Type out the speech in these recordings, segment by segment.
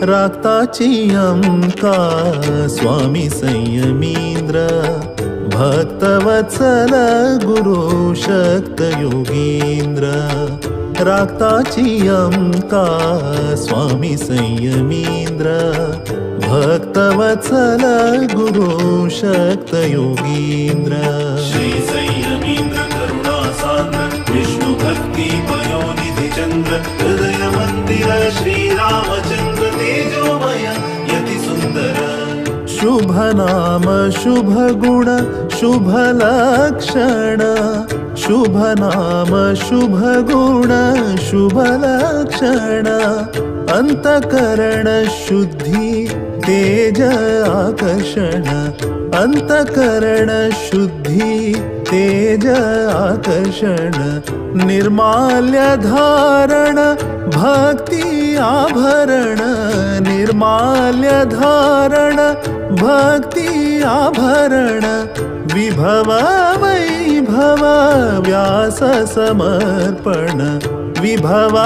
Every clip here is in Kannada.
राक्ताची अंका स्वामी संयमींद्र भक्तवत्सल गुरु शक्त योगींद्र राक्ताची अंका स्वामी संयमींद्र भक्तवत्सल गुरु शक्त योगींद्र श्री संयमींद्र करुणा सान्द्र विष्णु भक्ति पयोनिधि चंद्र हृदय मंदिर श्री रामचंद्र तेजोमय यति सुंदर शुभ नाम शुभ गुण शुभ लक्षण शुभ नाम शुभ गुण शुभ लक्षण अंतकरण शुद्धि तेज आकर्षण अंतकरण शुद्धि तेज आकर्षण निर्माल्य धारण भक्ति आभरण निर्माल्य धारण भक्ति आभरण विभव वैभव व्यास समर्पण विभव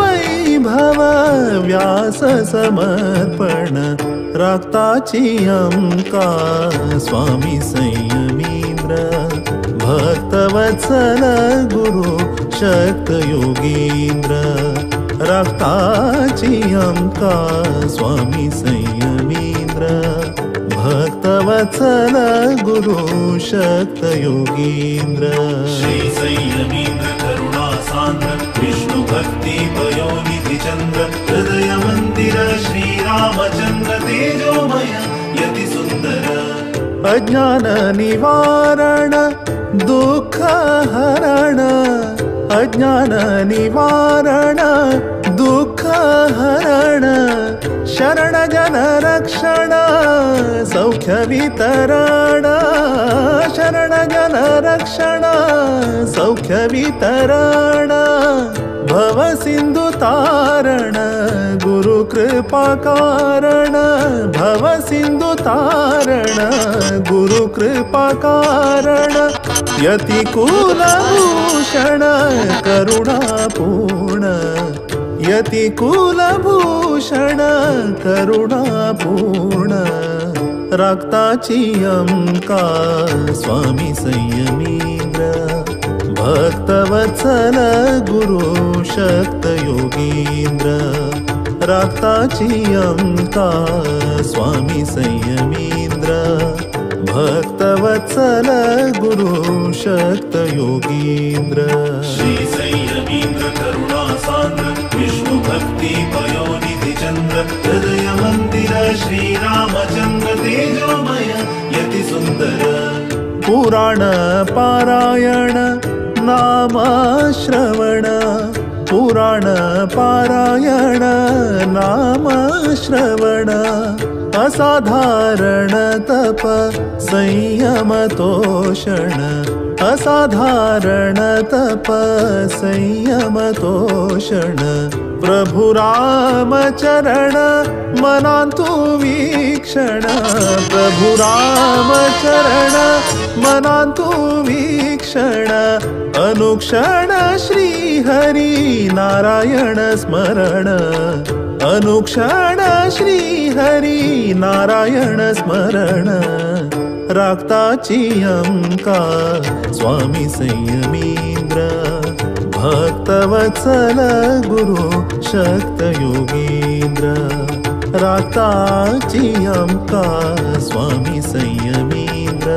वैभव व्यास समर्पण राक्ताची अंका स्वामी संयमींद्र भक्तवत्सल गुरु शक्त योगींद्र राक्ताची अंका स्वामी संयमींद्र भक्तवत्सल गुरु शक्त योगींद्र श्री संयमींद्र करुणा सान्द्र विष्णु भक्ति पयोनिधि चंद्र हृदय मंदिर श्री रामचंद्र तेजोमय यति सुंदर अज्ञान निवारण दुःख हरण अज्ञान निवारण दुःख हरण शरण जन रक्षण सौख्य वितरण शरण जन रक्षण सौख्य वितरण भव सिंधु तारण गुरु कृपा कारण भव सिंधु तारण गुरु कृपा कारण यति कुलभूषण करुणा पूर्ण यति कुलभूषण करुणा पूर्ण राक्ताची अंका स्वामी संयमींद्र भक्तवत्सल गुरु शक्त योगींद्र राक्ताची अंका स्वामी संयमींद्र भक्तवत्सल गुरु शक्त योगींद्र श्री संयमींद्र करुणा सान्द्र विष्णु भक्ति पयोनिधि चंद्र हृदय मंदिर श्री रामचंद्र तेजोमय यति सुंदर पुराण पारायण नाम श्रवण पुराण पारायण नाम श्रवण असाधारण तप संयम तोषण असाधारण तप संयम तोषण प्रभु राम चरण मनांतु वीक्षण प्रभु राम चरण मनांतु वीक्षण अनुक्षण श्री हरि नारायण स्मरण अनुक्षण श्री हरि नारायण स्मरण राक्ताची अंका स्वामी संयमींद्र भक्तवत्सल गुरु शक्त योगींद्र राक्ताची अंका स्वामी संयमींद्र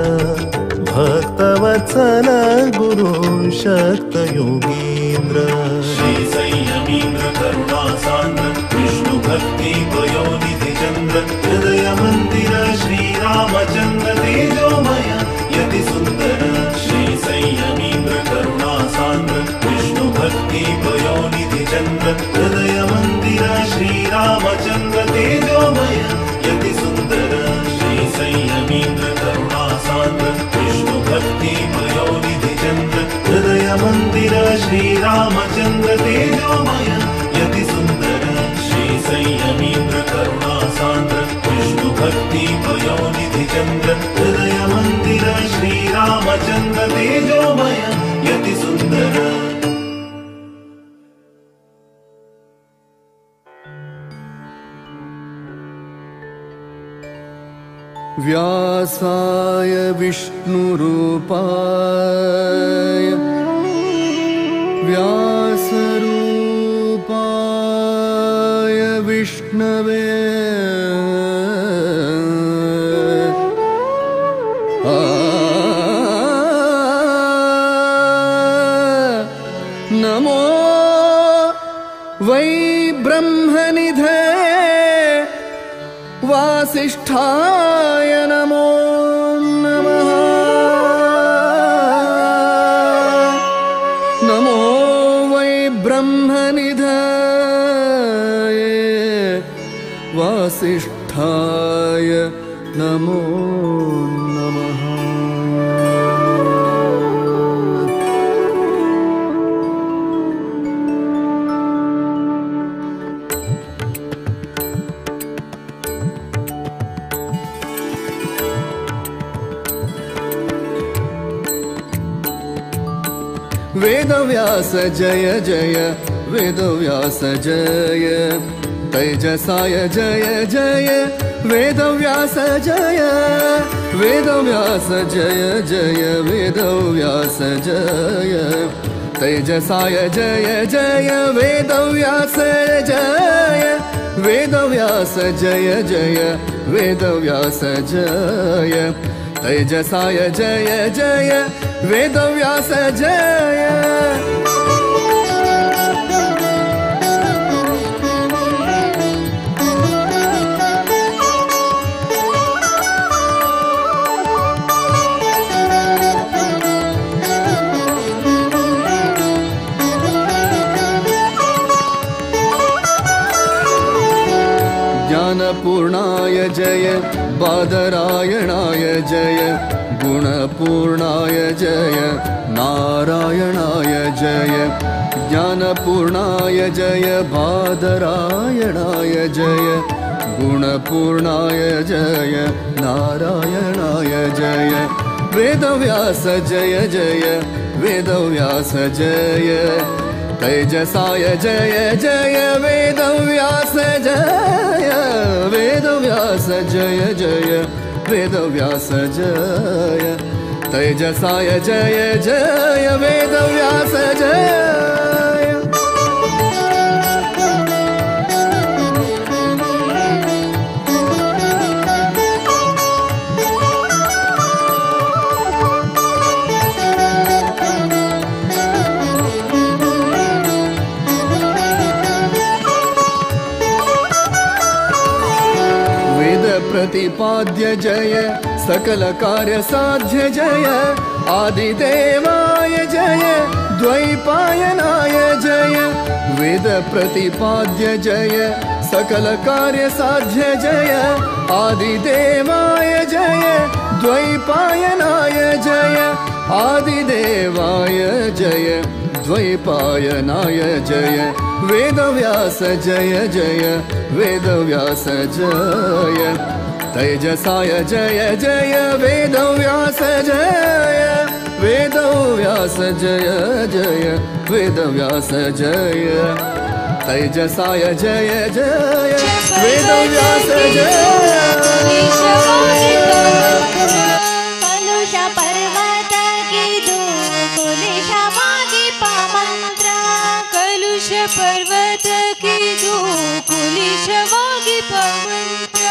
भक्तवत्सल गुरु शक्त योगींद्र श्री संयमींद्र करुणा सान्द्र विष्णु भक्ति पयोनिधि चंद्र हृदय मंदिर श्री रामचंद्र तेजोमय यति सुंदर श्री संयमींद्र करुणा सान्द्र विष्णु भक्ति पयोनिधि चंद्र हृदय मंदिर श्री रामचंद्र तेजोमय यति सुंदर श्री संयमींद्र करुणा सान्द्र विष्णु भक्ति पयोनिधि चंद्र हृदय मंदिर श्री रामचंद्र तेजोमय यति सुंदर श्री संयमींद्र करुणा व्यासाय विष्णुरूपाय व्यासरूपाय विष्णवे नमो वै ब्रह्मनिधे वासिष्ठाय नमो नमः। नमो वै ब्रह्मनिधये वासिष्ठाय नमो नमः। वेदव्यास जय जय वेदव्यास जय तेजसाय जय जय वेदव्यास जय वेदव्यास जय जय वेदव्यास जय तेजसाय जय जय वेदव्यास जय वेदव्यास जय जय वेदव्यास जय तेजसाय जय जय वेदव्यास जय। ज्ञानपूर्णाय जय बादरायणाय जय गुणपूर्णाय जय नारायणाय जय ज्ञानपूर्णाय जय बादरायणाय जय गुणपूर्णाय जय नारायणाय जय वेदव्यास जय जय वेदव्यास जय तेजसाय जय जय वेदव्यास जय वेदव्यास जय जय वेदव्यास जय तेजसाय जय जय वेदव्यास जय। प्रतिपाद्य जय सकल कार्य साध्य जय आदिदेवाय जय द्वैपायनाय जय वेद प्रतिपाद्य जय सकल कार्य साध्य जय आदिदेवाय जय द्वैपायनाय जय आदिदेवाय जय द्वैपायनाय जय वेदव्यास जय जय वेदव्यास जय तेजसाय जय जय वेदव्यास जय वेदव्यास जय जय वेदव्यास जय तेजसाय जय जय वेदव्यास जय। पर्वत की जो कुलिश वागी पवित्र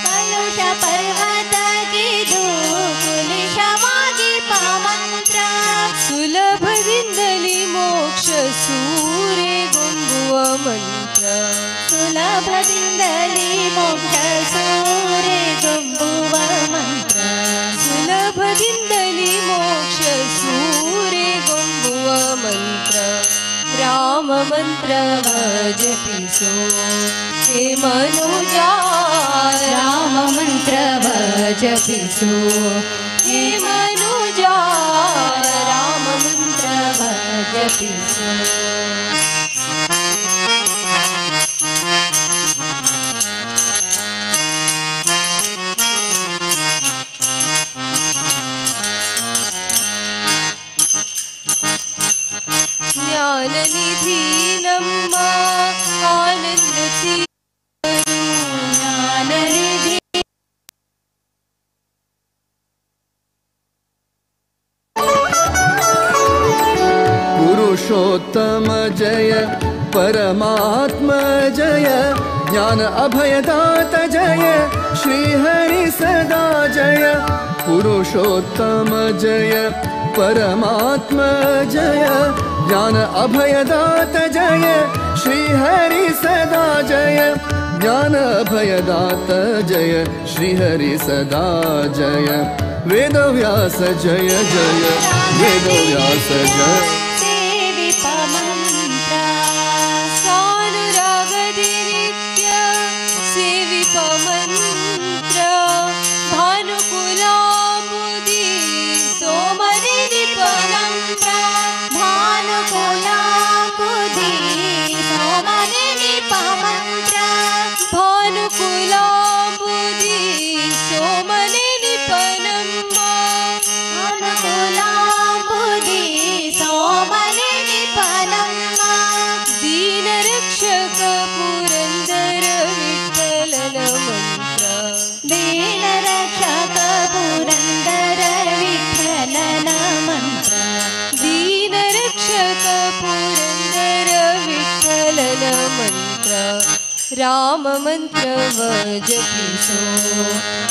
कलुष पर्वत की जो कुलिश वागी पवित्र सुलभ दिंदली मोक्ष सूरे गुंबुव मंत्र सुलभ दिंदली मोक्ष सूरे गुंबुव मंत्र सुलभ दिंदली मोक्ष सूरे गुंबुव मंत्र राम मंत्र जपिसो हे मनुजा राम मंत्र जपिसो हे मनुजा राम मंत्र जपिसो। ज्ञाननिधि नम्मा आनंद ज्ञाननिधि परमात्म जय ज्ञान अभयदात जय श्रीहरि सदा जय पुरुषोत्तम जय परमात्म जय ज्ञान अभयदात जय श्रीहरि सदा जय ज्ञान अभयदात जय श्रीहरि सदा जय वेदव्यास जय जय वेदव्यास जय राम मंत्र जपिसो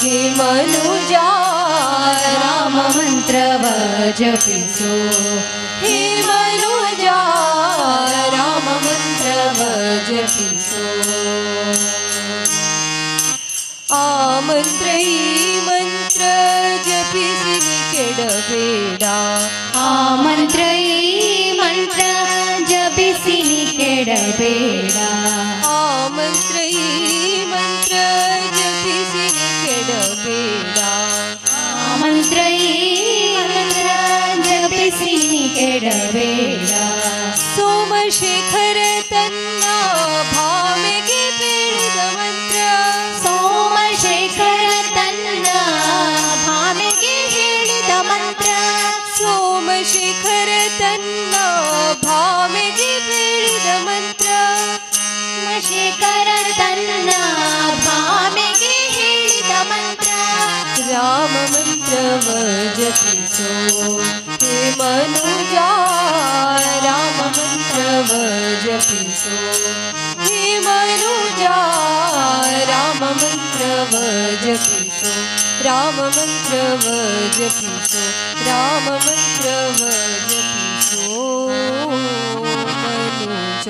हे मनुजा राम मंत्र जपिसो हे मनुजा राम मंत्र जपिसो आ मंत्र जपिसी केडबेडा आ मंत्र जपिसी केडबेडा मंत्र जपिसी केडबेडा मंत्र जपिसी केडबेडा सोमशेखर तन्ना भामेगे पीडित मंत्र सोमशेखर तन्ना भामेगे ಹೇಳಿದ ಮಂತ್ರ ಸೋಮಶೇಖರ ತನ್ನ ಭಾಮೆಗೆ ಹೇಳಿದ ಮಂತ್ರ ಶೇಖರ ತನ್ನ ಭಾಮೆಗೆ ಹೇಳಿದ ಮಂತ್ರ ರಾಮ ಮಂತ್ರವ ಜಪಿಸೋ ಹೇ ಮನುಜ ರಾಮ ಮಂತ್ರವ ಜಪಿಸೋ ಹೇ ಮನುಜ ರಾಮ ಮಂತ್ರವ ಜಪಿಸೋ ರಾಮ ಮಂತ್ರವ ಜಪಿಸೋ ರಾಮ ಮಂತ್ರವ ಜಪಿಸೋ ಮನುಜ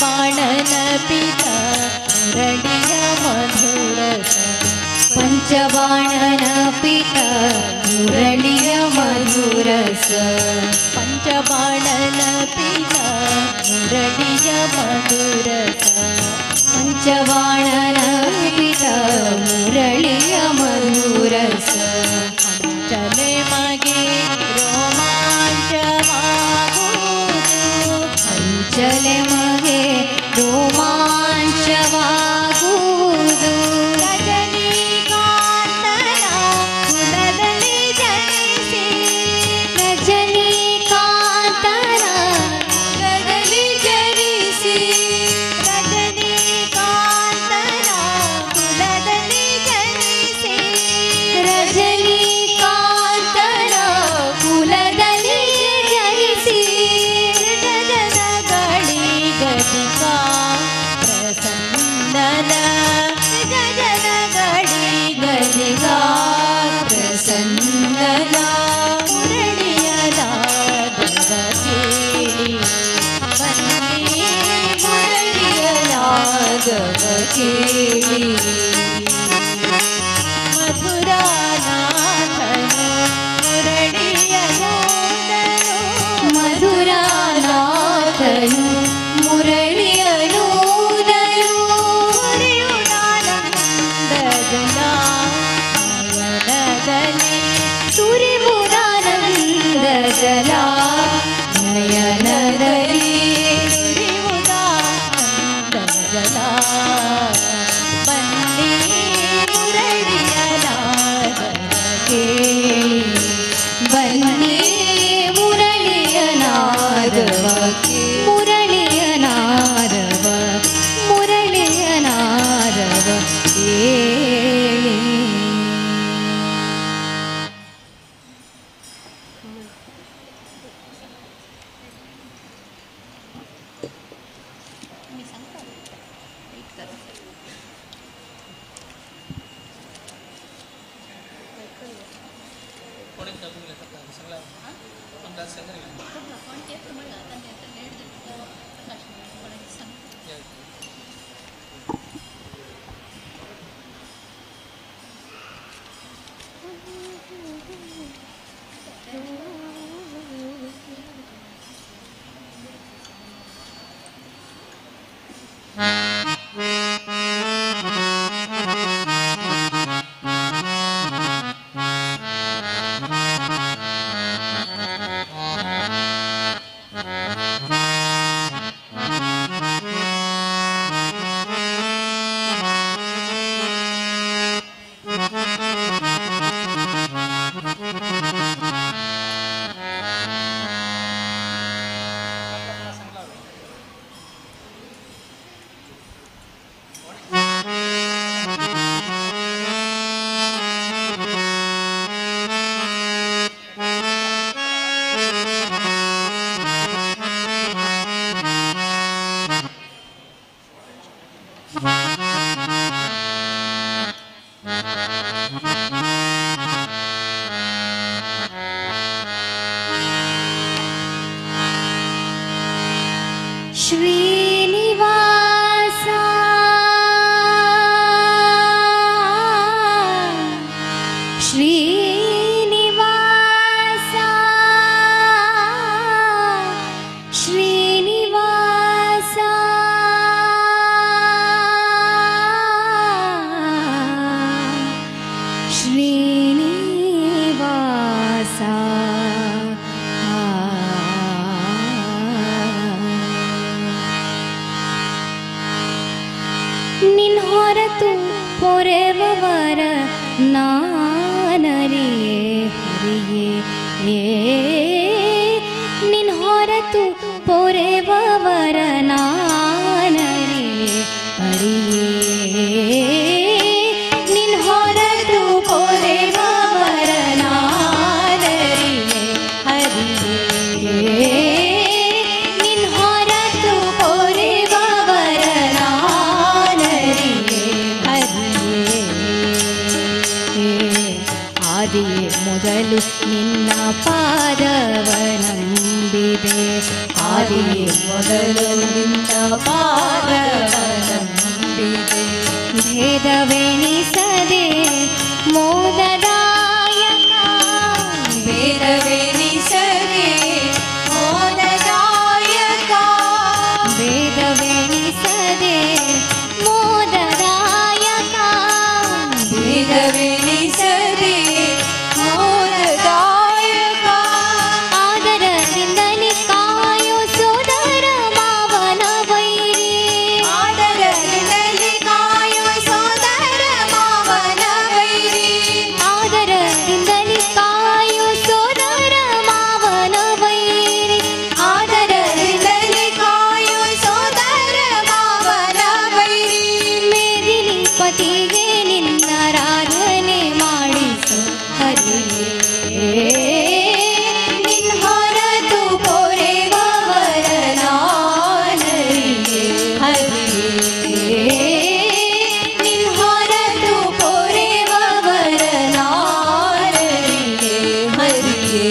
ಪಂಚಬಾಣನ ಪಿತ ಮುರಳಿಯ ಮಧುರಸ ಪಂಚಬಾಣನ ಪಿತ ಮುರಳಿಯ ಮಧುರಸ ಪಂಚಬಾಣನ ಪಿತ ಮುರಳಿಯ ಮಧುರಸ ಪಂಚಬಾಣನ ಪಿತ ಮುರಳಿಯ ಮಧುರಸ ಅಂಚಲೆ ಮಗೆ ರೋಮಾಂಚವಾಗುವುದು ಅಂಚಲೆ ಮಗೆ ರೋಮಾಂಚವಾಗುವುದು ರಜನಿಕಾಂತನ ಕುಲದಲ್ಲಿ ಜನಿಸಿ ರಜನಿಕಾಂತನ ಕುಲದಲ್ಲಿ ಜನಿಸಿ ರಜನಿಕಾಂತನ ಕುಲದಲ್ಲಿ ಜನಿಸಿ ರಜನಿಕಾಂತನ ಕುಲದಲ್ಲಿ ಜನಿಸಿ ಗದಿಕಾ ಪ್ರಸನ್ನನ ಗಜನಗಡಿ ಗದಿಕಾ ಪ್ರಸನ್ನನ ಮುರಳಿಯಲಾದವ ಕೇಳಿ ಬನ್ನಿ ಮುರಳಿಯಲಾದವ ಕೇಳಿ ಮಧುರಾನಾಥನು ಮುರಳಿಯನೋದನು ಮಧುರಾನಾಥನು ಮುರಳಿಯನೋದನು ಸುರಿಯುದಾನಂದ ಜಲ ನಯನದಲ್ಲಿ ಸುರಿಯುದಾನಂದ ಜಲ ಬನ್ನಿ ಮುರಳಿಯನಾದವ ಕೇಳಿ ಬನ್ನಿ ಮುರಳಿಯನಾದವ ಮುರಳಿಯನಾದವ ಮುರಳಿಯನಾದವ ಕೇಳಿ. श्रीनिवास श्रीनिवास श्रीनिवास श्रीनिवास ನಿನ್ ಹೊರತು ಪೊರೆವವರ ನಾನರಿಯೇ ಹರಿಯೇ ನಿನ್ ಹೊರತು ಪೊರೆವವರ ನಾನರಿಯೇ ಹರಿಯೇ ನಿನ್ ಹೊರತು ಪೊರೆವವರ ನಾನರಿಯೇ ಹರಿಯೇ ನಿನ್ ಹೊರತು ಪೊರೆವವರ ಆದಿಯೇ ಮೊದಲು ನಿನ್ನ ಪಾದವ ನಂಬಿದೆ ಆದಿಯೇ ಮೊದಲು ನಿನ್ನ ಪಾದವನಂಬಿದೆ ಭೇದವೆಣಿಸದೆ ಮೋದದಾಯಕ ಭೇದವೆಣಿಸದೆ ಮೋದದಾಯಕ ಭೇದವೆಣಿಸದೆ ಮೋದದಾಯಕ ಭೇದವೆಣಿಸದೆ ಮೋದದಾಯಕ ಆದರದಿಂದಲೇ ಕಾಯೋ ಸೋದರ ಮಾವನ ವೈರಿ ಆದರದಿಂದಲೇ ಕಾಯೋ ಸೋದರ ಮಾವನ ವೈರಿ ಆದರದಿಂದಲೇ ಕಾಯೋ ಸೋದರ ಮಾವನ ವೈರಿ ಆದರದಿಂದಲೇ ಕಾಯೋ ಸೋದರ ಮಾವನ ವೈರಿ ಮೇದಿನಿ ಪತಿಗೆ ನಿನ್ನಾರಾಧನೆ ಮಾಡಿಸು ಹರಿಯೇ ನಿನ್ ಹೊರತು ಪೊರೆವವರ ನಾನರಿಯೇ ಹರಿಯೇ ನಿನ್ ಹೊರತು ಪೊರೆವವರ ನಾನರಿಯೇ ಹರಿಯೇ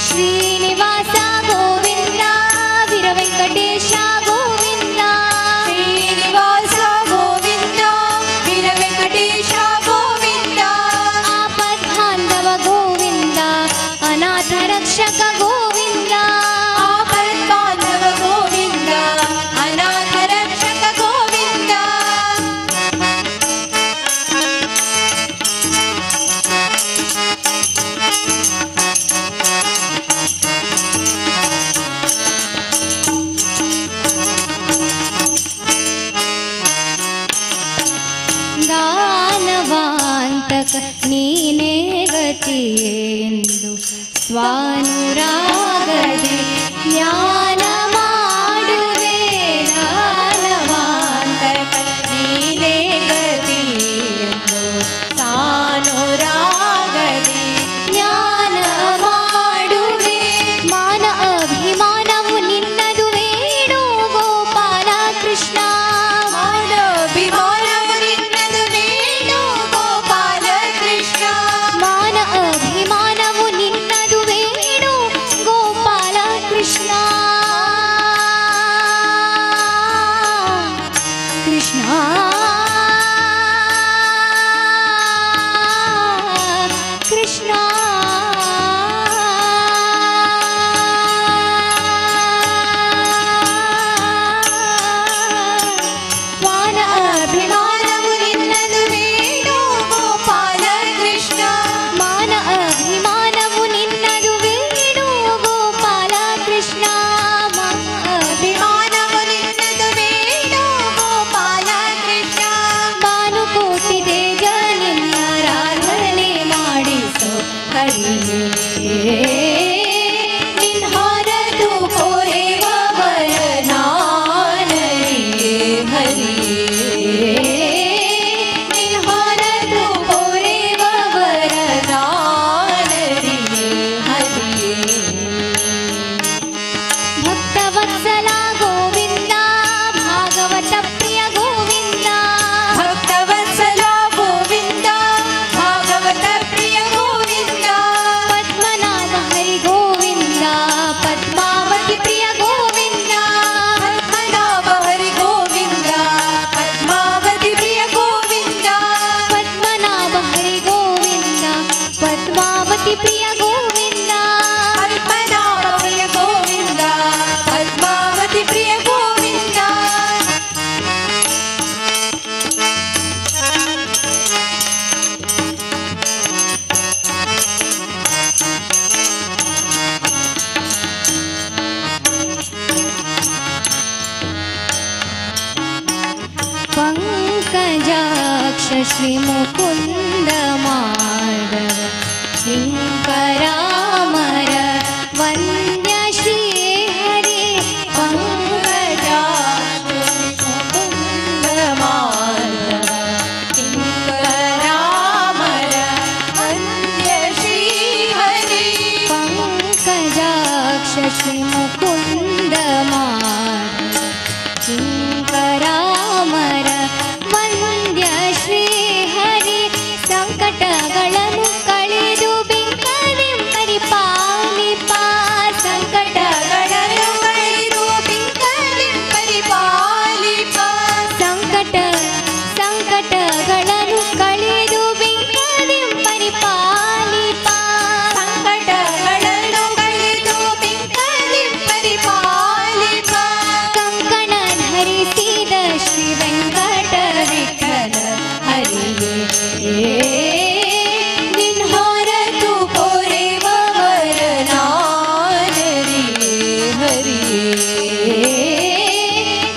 ಶ್ರೀನಿವಾಸ ಗೋವಿಂದ ವೀರ ವೆಂಕಟೇಶ ಗೋವಿಂದ ಶ್ರೀನಿವಾಸ ಗೋವಿಂದ ವೀರ ವೆಂಕಟೇಶ ಗೋವಿಂದ ಆಪದ್ಬಾಂಧವ ಗೋವಿಂದ ಅನಾಥ ರಕ್ಷಕ ಗೋವಿಂದ ಆಪದ್ಬಾಂಧವ ಗೋವಿಂದ ಅನಾಥ ರಕ್ಷಕ ಗೋವಿಂದ ದಾನವಾಂತಕ ನೀನೇ ಗತಿಯೆಂದು ಸ್ವಾನುರಾಗದೆ ಜ್ಞಾನ ಮಾಡುವೆ ದಾನವಾಂತಕ ನೀನೇ ಗತಿಯೆಂದು ಸ್ವಾನುರಾಗದೆ ಜ್ಞಾನ ಮಾಡುವೆ ಮಾನ ಅಭಿಮಾನವು ನಿನ್ನದು ವೇಣು ಗೋಪಾಲ ಕೃಷ್ಣ ಮಾನ ಅಭಿಮಾನವು ನಿನ್ನದು ವೇಣು ಗೋಪಾಲ ಕೃಷ್ಣ ಮಾನ ಅಭಿಮಾನವು ನಿನ್ನದು ವೇಣು ಗೋಪಾಲ ಕೃಷ್ಣ ಕೃಷ್ಣ ಕೃಷ್ಣ ಮಾನ ಅಭಿಮಾನವು ನಿನ್ನದು ವೇಣು ಗೋಪಾಲ ಕೃಷ್ಣ ಮಾನ ಅಭಿಮಾನವು ನಿನ್ನದು ವೇಣು ಗೋಪಾಲ ಕೃಷ್ಣ ಮಾನ ಅಭಿಮಾನವು ನಿನ್ನದು ವೇಣು ಗೋಪಾಲ ಕೃಷ್ಣ ಭಾನುಕೋಟಿ ತೇಜ ನಿನ್ನಾರಾಧನೆ ಮಾಡಿಸೋ ಹರಿಯೇ ನಿನ್ ಹೊರತು ಪೊರೆವವರ ನಾನರಿಯೇ ಹರಿಯೇ ನಿನ್ ಹೊರತು ಪೊರೆವವರ ನಾನರಿಯೇ ಹರಿಯೇ ಭಕ್ತವತ್ಸಲ ಗೋವಿಂದ ಭಾಗವತ ಪ್ರಿಯ ಗೋವಿಂದ ಭಕ್ತವತ್ಸಲ ಗೋವಿಂದ ಭಾಗವತ ಪ್ರಿಯ ಗೋವಿಂದ ಪದ್ಮನಾಭ ಹರಿ ಗೋವಿಂದ ಪದ್ಮಾವತಿ ಪ್ರಿಯ ಗೋವಿಂದ ಪದ್ಮನಾಭ ಹರಿ ಗೋವಿಂದ ಪದ್ಮಾವತಿ ಪ್ರಿಯ ಗೋವಿಂದ ಪದ್ಮನಾಭ ಹರಿ ಗೋವಿಂದ ಪದ್ಮಾವತಿ ಪ್ರಿಯ ಗೋವಿಂದ ಪದ್ಮನಾಭ ಪ್ರಿಯ ಗೋವಿಂದ ಪದ್ಮಾವತಿ ಪ್ರಿಯ ಗೋವಿಂದ ಪಂಕಜಾಕ್ಷ ಶ್ರೀ ಮುಕುಂದ ಮಾಧವ ಕಿಂಕರಾಮರ ವಂದ್ಯ ಶ್ರೀ ಹರಿ ಪಂಕಜಾಕ್ಷ ಮುಕುಂದ ಮಾಧವ ಕಿಂಕರಾಮರ ವಂದ್ಯ ಶ್ರೀ ಹರಿ ಪಂಕಜಾಕ್ಷ ಶ್ರೀ ಮುಕುಂದ ಮಾಧವ ಕಿಂಕರಾಮರ ವಂದ್ಯ ಶ್ರೀ ಹರಿ ಸಂಕಟಗಳನ್ನು ಸಂಕಟಗಳನ್ನು ಕಳೆದು ಬೆಂಕದಿ ಪರಿಪಾಲಿಪ ಸಂಕಟಗಳನ್ನು ಕಳೆದು ಬೆಂಕದಿ ಪರಿಪಾಲಿಪ ಕಂಕಣ ಧರಿಸಿದ ಶ್ರೀ ವೆಂಕಟ ವಿಠಲ ಹರಿಯೇ ನಿನ್ ಹೊರತು ಪೊರೆವವರ ನಾನರಿಯೇ ಹರಿಯೇ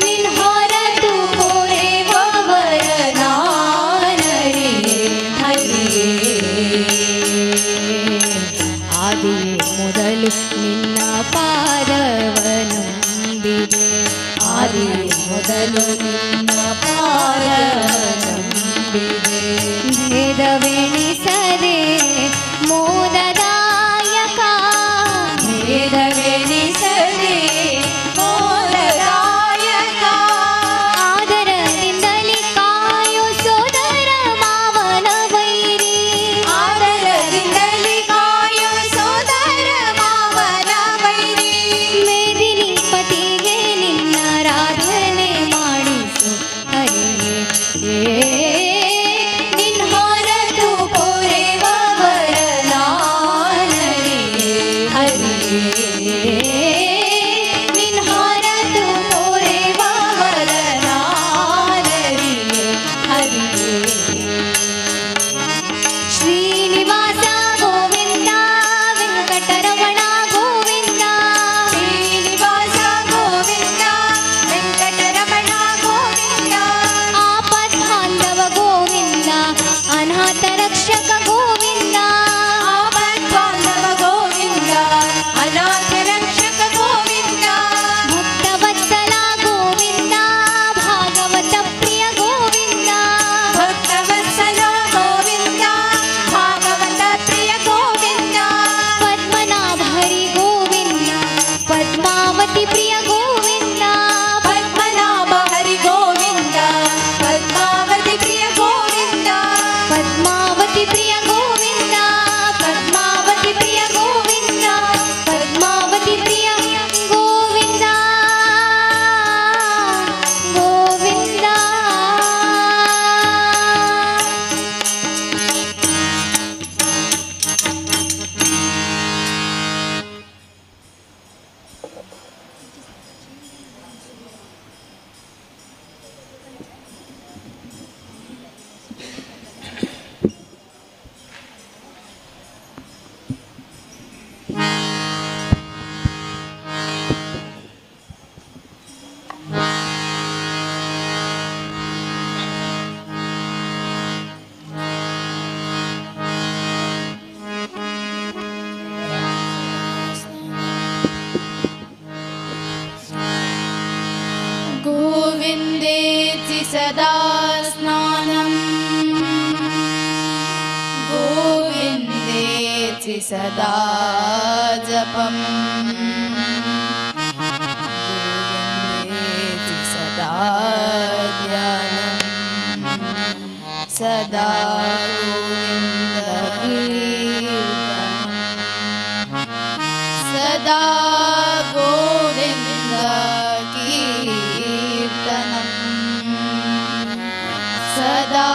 ನಿನ್ ಹೊರತು ಪೊರೆವವರ ನಾನರಿಯೇ ಹರಿಯೇ ಆದಿಯೇ ಮೊದಲು ನಿನ್ನ ಪಾದವನಂಬಿದೆ ಆದಿಯೇ ಮೊದಲು ನಿನ್ನ ಪಾದವನಂಬಿದೆ ಭೇದವೆಣಿಸದೆ ಮೋದದಾಯಕ ಭೇದವೆಣಿಸದೆ ಮೋದದಾಯಕ ಆದರದಿಂದಲೇ ಕಾಯೋ ಸೋದರ ಮಾವನ ವೈರಿ ಆದರದಿಂದಲೇ ಕಾಯೋ ಸೋದರ ಮಾವನ ವೈರಿ ಮೇದಿನಿ ಪತಿಗೆ ನಿನ್ನ ಆರಾಧನೆ ಮಾಡಿಸು ಹರಿಯೇ ನಿನ್ ಹೊರತು ಪೊರೆವವರ ನಾನರಿಯೇ ಹರಿಯೇ ನಿನ್ ಹೊರತು ಪೊರೆವವರ ನಾನರಿಯೇ ಹರಿಯೇ ಶ್ರೀನಿವಾಸ ಗೋವಿಂದ ವೆಂಕಟರಮಣ ಗೋವಿಂದ ಶ್ರೀನಿವಾಸ ಗೋವಿಂದ ವೆಂಕಟರಮಣ ಗೋವಿಂದ ಆಪದ್ಬಾಂಧವ ಗೋವಿಂದ ಅನಾಥ ರಕ್ಷಕ ಗೋವಿಂದ ಆಪದ್ಬಾಂಧವ ಗೋವಿಂದ ಅನಾಥ ರಕ್ಷಕ ಗೋವಿಂದ ಭಕ್ತವತ್ಸಲ ಗೋವಿಂದ ಭಾಗವತ ಪ್ರಿಯ ಗೋವಿಂದ ಭಕ್ತವತ್ಸಲ ಗೋವಿಂದ ಭಾಗವತ ಪ್ರಿಯ ಗೋವಿಂದ ಪದ್ಮನಾಭ ಹರಿ ಗೋವಿಂದ ಪದ್ಮಾವತಿ ಪ್ರಿಯ ಗೋವಿಂದ ಪದ್ಮನಾಭ ಹರಿ ಗೋವಿಂದ ಪದ್ಮಾವತಿ ಪ್ರಿಯ ಗೋವಿಂದ ಪದ್ಮಾವತಿ ಪ್ರಿಯ ಗೋವಿಂದ ಪದ್ಮಾವತಿ ಪ್ರಿಯ ಗೋವಿಂದ ಪದ್ಮಾವತಿ ಪ್ರಿಯ ಗೋವಿಂದ ಗೋವಿಂದ गोविन्देति सदा स्नानं गोविन्देति सदा जपम् गोविन्देति सदा ध्यानं सदा गोविन्दकीर्तनं सदा गोविन्दकीर्तनं सदा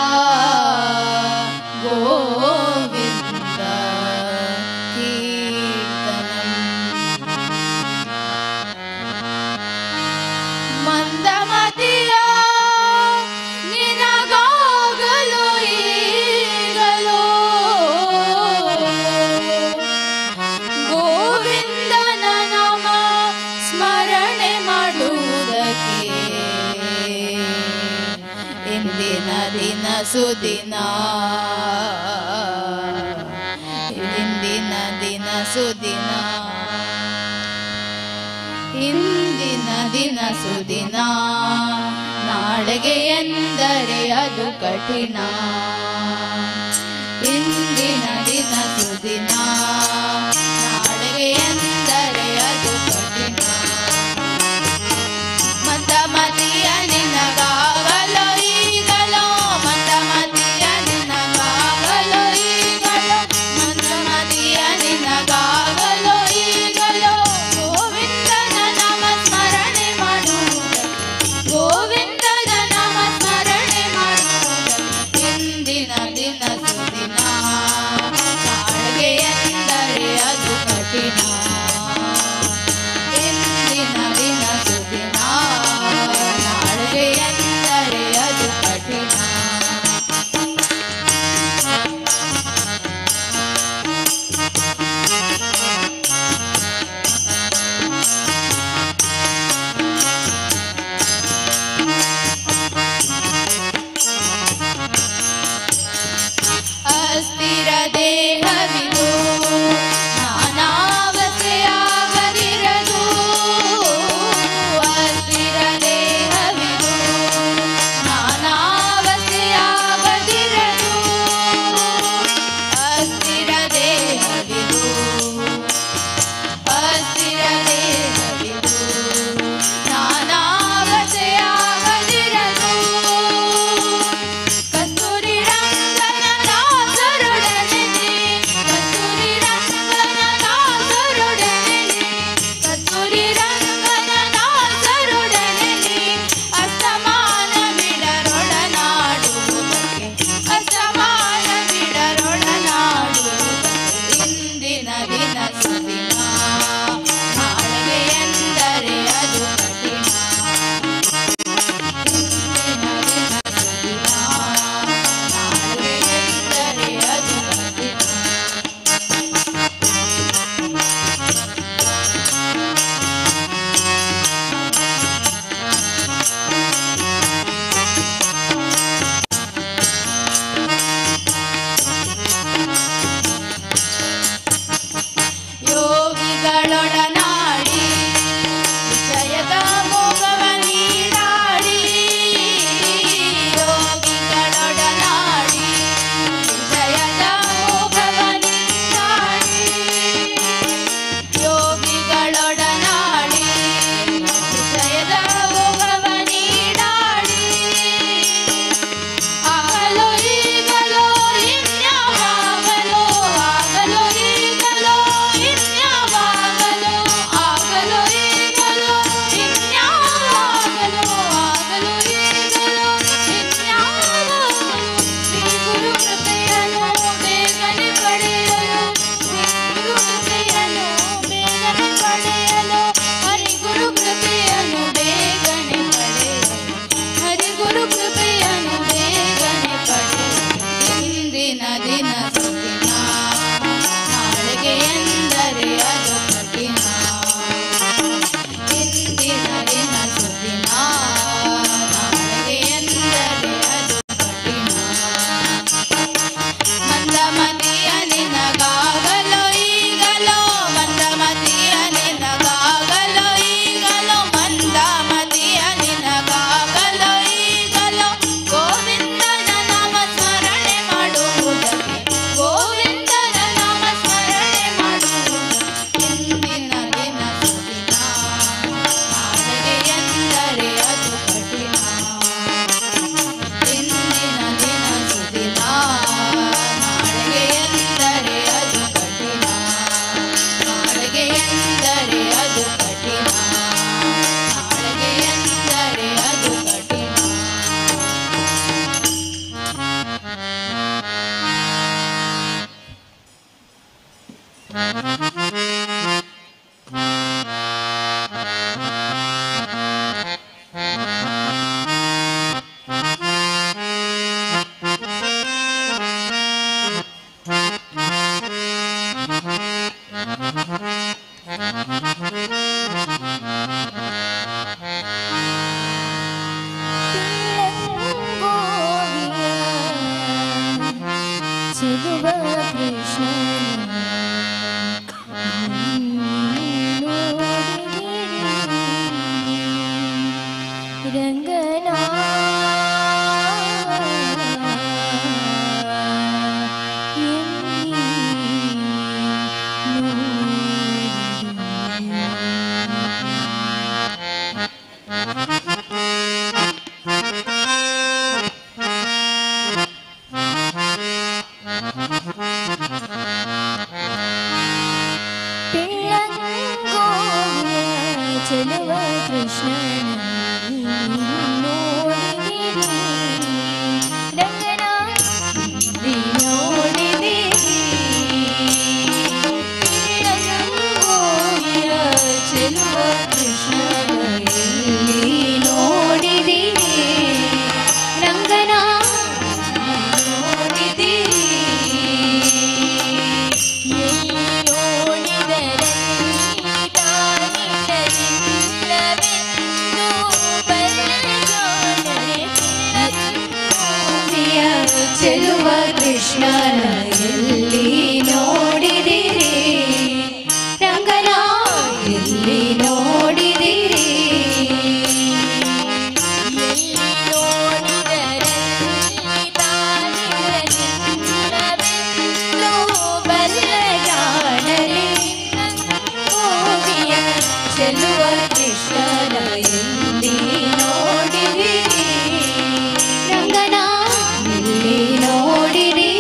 गोविन्दकीर्तनं ಮಂದಮತಿಯ ನಿನಗಾಗಲು ಈಗಲೋ ಗೋವಿಂದನ ನಾಮ ಸ್ಮರಣೆ ಮಾಡುವುದಕ್ಕೆ ಇಂದಿನ ದಿನ ಸುದಿನ ಇಂದಿನ ದಿನ ಸುದಿನ ಇಂದಿನ ದಿನ ಸುದಿನ ನಾಳೆಗೆ ಎಂದರೆ ಅದು ಕಠಿಣ ಇಂದಿನ ದಿನ ಸುದಿನ ನಾಳೆಗೆ ಎಂದರೆ ಅದು ಕಠಿಣ ಮಂದಮತಿಯ ನಿನಗಾಗಲು ಈಗಲೋ ಮಂದಮತಿಯ ನಿನಗಾಗಲು ಈಗಲೋ ಮಂದಮತಿಯ ನಿನಗಾಗಲು ಈಗಲೋ ಗೋವಿಂದನ ನಾಮ ಸ್ಮರಣೆ ಮಾಡುವುದಕ್ಕೆ ಗೋವಿಂದನ ನಾಮ ಸ್ಮರಣೆ ಮಾಡುವುದಕ್ಕೆ ಇಂದಿನ ದಿನ ಸುದಿನ ನಾಳೆಗೆ ಎಂದರೆ ಅದು ಕಠಿಣ ಇಂದಿನ ದಿನ ಸುದಿನ ನಾಳೆಗೆ ಎಂದರೆ ಅದು ಕಠಿಣ ಮಂದಮತಿಯ ನಿನಗಾಗಲೋ ಈಗಲೋ ಮಂದಮತಿಯ ನಿನಗಾಗಲೋ ಈಗಲೋ ಮಂದಮತಿಯ ನಿನಗಾಗಲೋ ಈಗಲೋ ಗೋವಿಂದನ ನಾಮ ಸ್ಮರಣೆ ಮಾಡುವುದಕ್ಕೆ ಗೋವಿಂದನ ನಾಮ ಸ್ಮರಣೆ ಮಾಡುವುದಕ್ಕೆ ಇಂದಿನ ದಿನ ಸುದಿನ ನಾಳೆಗೆ ಎಂದರೆ ಅದು ಕಠಿಣ ಇಂದಿನ ದಿನ ಸುದಿನ ನಾಳೆಗೆ ಎಂದರೆ ಅದು ಕಠಿಣ ನಾಳೆಗೆ ಎಂದರೆ ಅದು ಕಠಿಣ ನಾಳೆಗೆ ಎಂದರೆ ಅದು ಕಠಿಣ ಚೆಲುವ ಕೃಷ್ಣ ರಂಗನ ಚೆಲುವ ಕೃಷ್ಣ ನೋಡಿದಿರಿ ರಂಗನ ನೋಡಿದಿರಿ ಚೆಲುವ ಕೃಷ್ಣ ನೋಡಿದಿರಿ ರಂಗನ ನೋಡಿದಿರಿ ಚೆಲುವ ಕೃಷ್ಣನ ಎಲ್ಲಿ ನೋಡಿದಿರಿ ರಂಗನ ಎಲ್ಲಿ ನೋಡಿದಿರಿ ನೋಡಿದರಲ್ಲಿ ತಾನಿರಲಿಲ್ಲವೆಂದು ಬಲ್ಲ ಜಾಣರೆ ಗೋಪಿಯ ಚೆಲುವ ಕೃಷ್ಣನ ಎಲ್ಲಿ ನೋಡಿದಿರಿ ರಂಗನ ಎಲ್ಲಿ ನೋಡಿದಿರಿ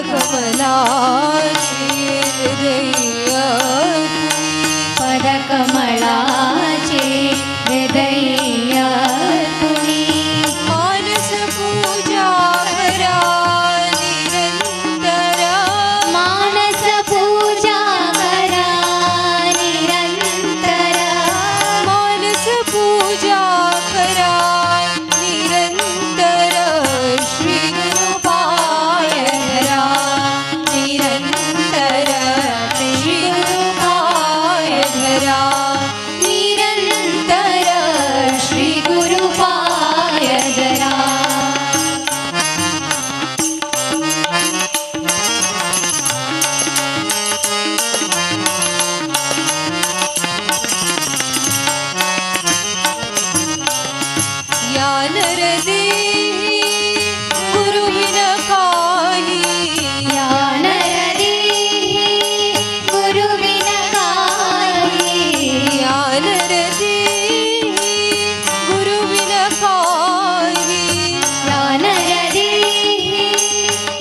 पदकमलाची हृदयार्पुनी पदकमलाचे हृदयार्पुनी मानस पूजा करा निरंतर मानस पूजा करा निरंतर मानस पूजा करा निरंतर श्री गुरु पाय धरा निरंतर श्री गुरु पाय धरा निरंतर श्री गुरु पाय धरा या नरदेही गुरुविन काही या नरदेही गुरुविन काही या नरदेही गुरुविन काही या नरदेही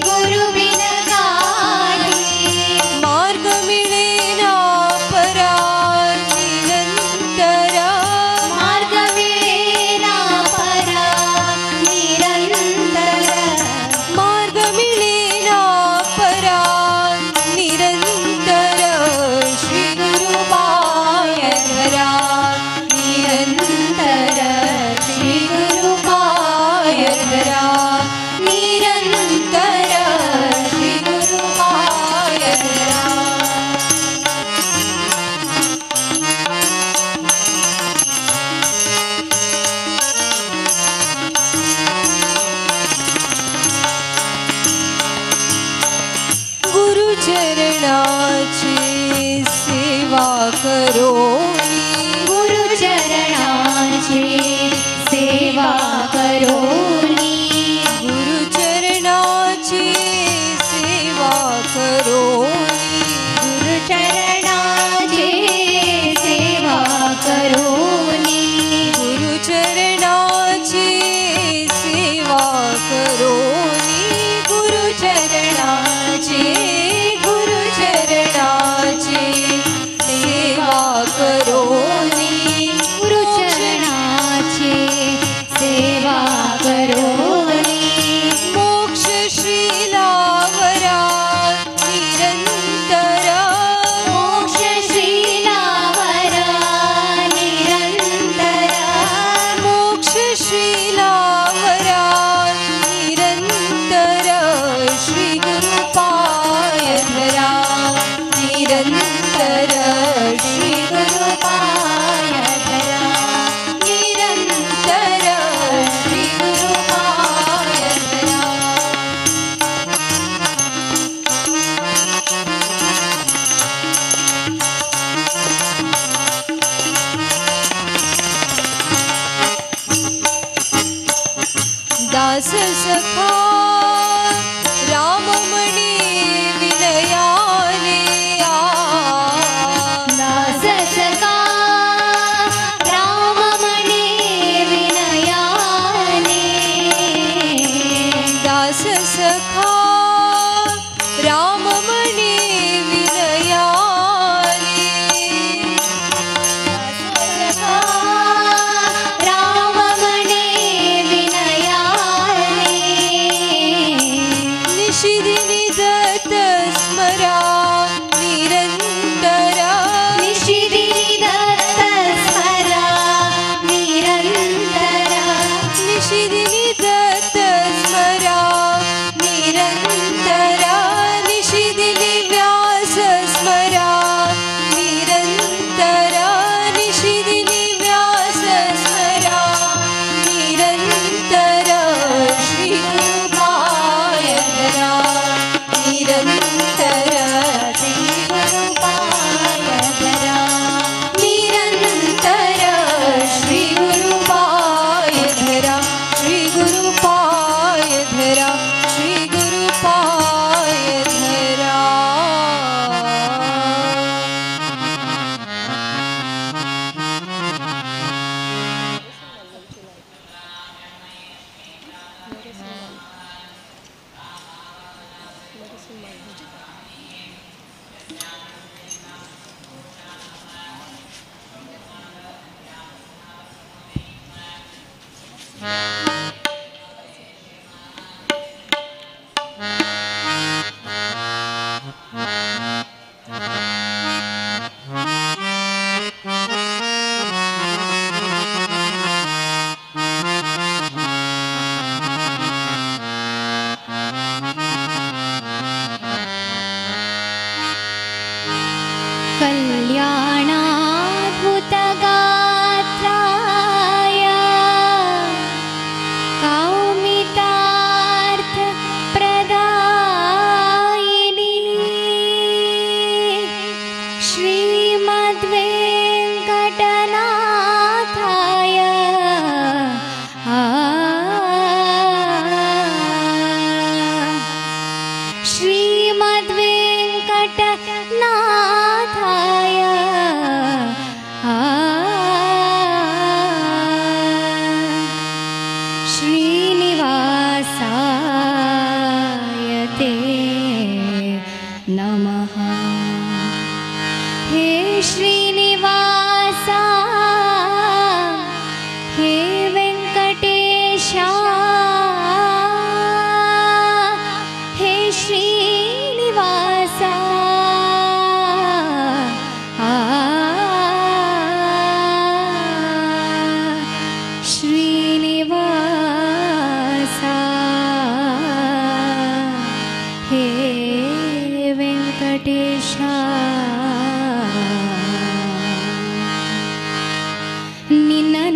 गुरुविन काही मार्ग मिळेना परा निरंतर मार्ग मिळेना परा निरंतर मार्ग मिळेना परा निरंतर श्री गुरु पाय धरा निरंतर श्री गुरु पाय धरा निरंतर श्री गुरु पाय धरा गुरु चरणाची सेवा करोनी गुरु चरणाची सेवा करोनी गुरु चरणाची सेवा करोनी गुरु चरणाची सेवा करोनी गुरु चरणाची सेवा करोनी गुरु चरणाची सेवा करोनी गुरु चरणाची सेवा करोनी मोक्ष श्रीलावरा निरंतर मोक्ष श्रीलावरा निरंतर मोक्ष श्रीलावरा निरंतर श्री गुरु पाय धरा निरंतर श्री गुरु पाय धरा निरंतर श्री गुरु पाय धरा दास सखा राममणी विनयाने दास सखा राममणी विनयाने दास सखा राममणी विनयाने सखा राममणी विनयाने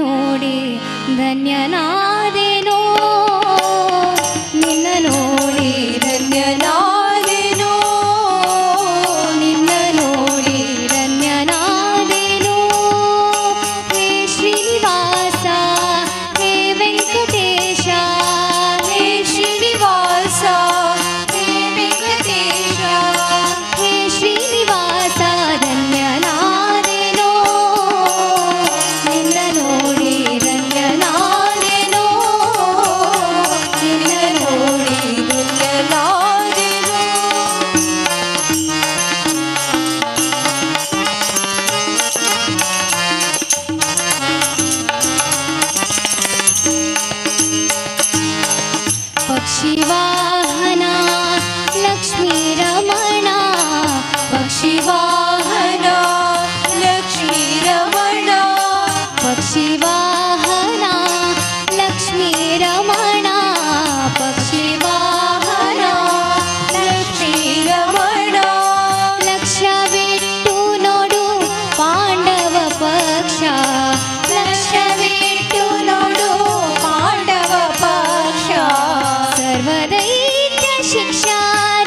ನೋಡಿ ಧನ್ಯನಾದೆನೋ ನಿನ್ನ ನೋಡಿ ಧನ್ಯನಾದೆನೋ ನಿನ್ನ ನೋಡಿ ಧನ್ಯನಾದೆನೋ ಹೇ ಶ್ರೀನಿವಾಸ ಹೇ ವೆಂಕಟೇಶ ಹೇ ಶ್ರೀನಿವಾಸ ಹೇ ವೆಂಕಟೇಶ ಹೇ ಶ್ರೀನಿವಾಸ ಧನ್ಯನಾದೆನೋ ನಿನ್ನ ನೋಡಿ ಧನ್ಯನಾದೆನೋ ನಿನ್ನ ನೋಡಿ ಧನ್ಯನಾದೆನೋ ಪಕ್ಷಿವಾಹನ ಲಕ್ಷ್ಮೀ ರಮಣ ಪಕ್ಷಿವಾಹನ ಲಕ್ಷ್ಮೀ ರಮಣ ಪಕ್ಷಿವಾಹನ ಲಕ್ಷ್ಮೀ ರಮಣ ಪಕ್ಷಿವಾಹನ ಲಕ್ಷ್ಮೀ ರಮಣ ಲಕ್ಷವಿಟ್ಟು ನೋಡು ಪಾಂಡವ ಪಕ್ಷ ಲಕ್ಷವಿಟ್ಟು ನೋಡು ಪಾಂಡವ ಪಕ್ಷ ಸರ್ವದೈತ್ಯ ಶಿಕ್ಷಾ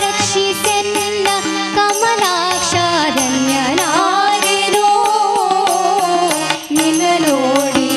ರಕ್ಷಿಸೆನ್ನ ಕಮಲಾಕ್ಷ ಧನ್ಯನಾದೆನೋ ನಿನ್ನ ನೋಡಿ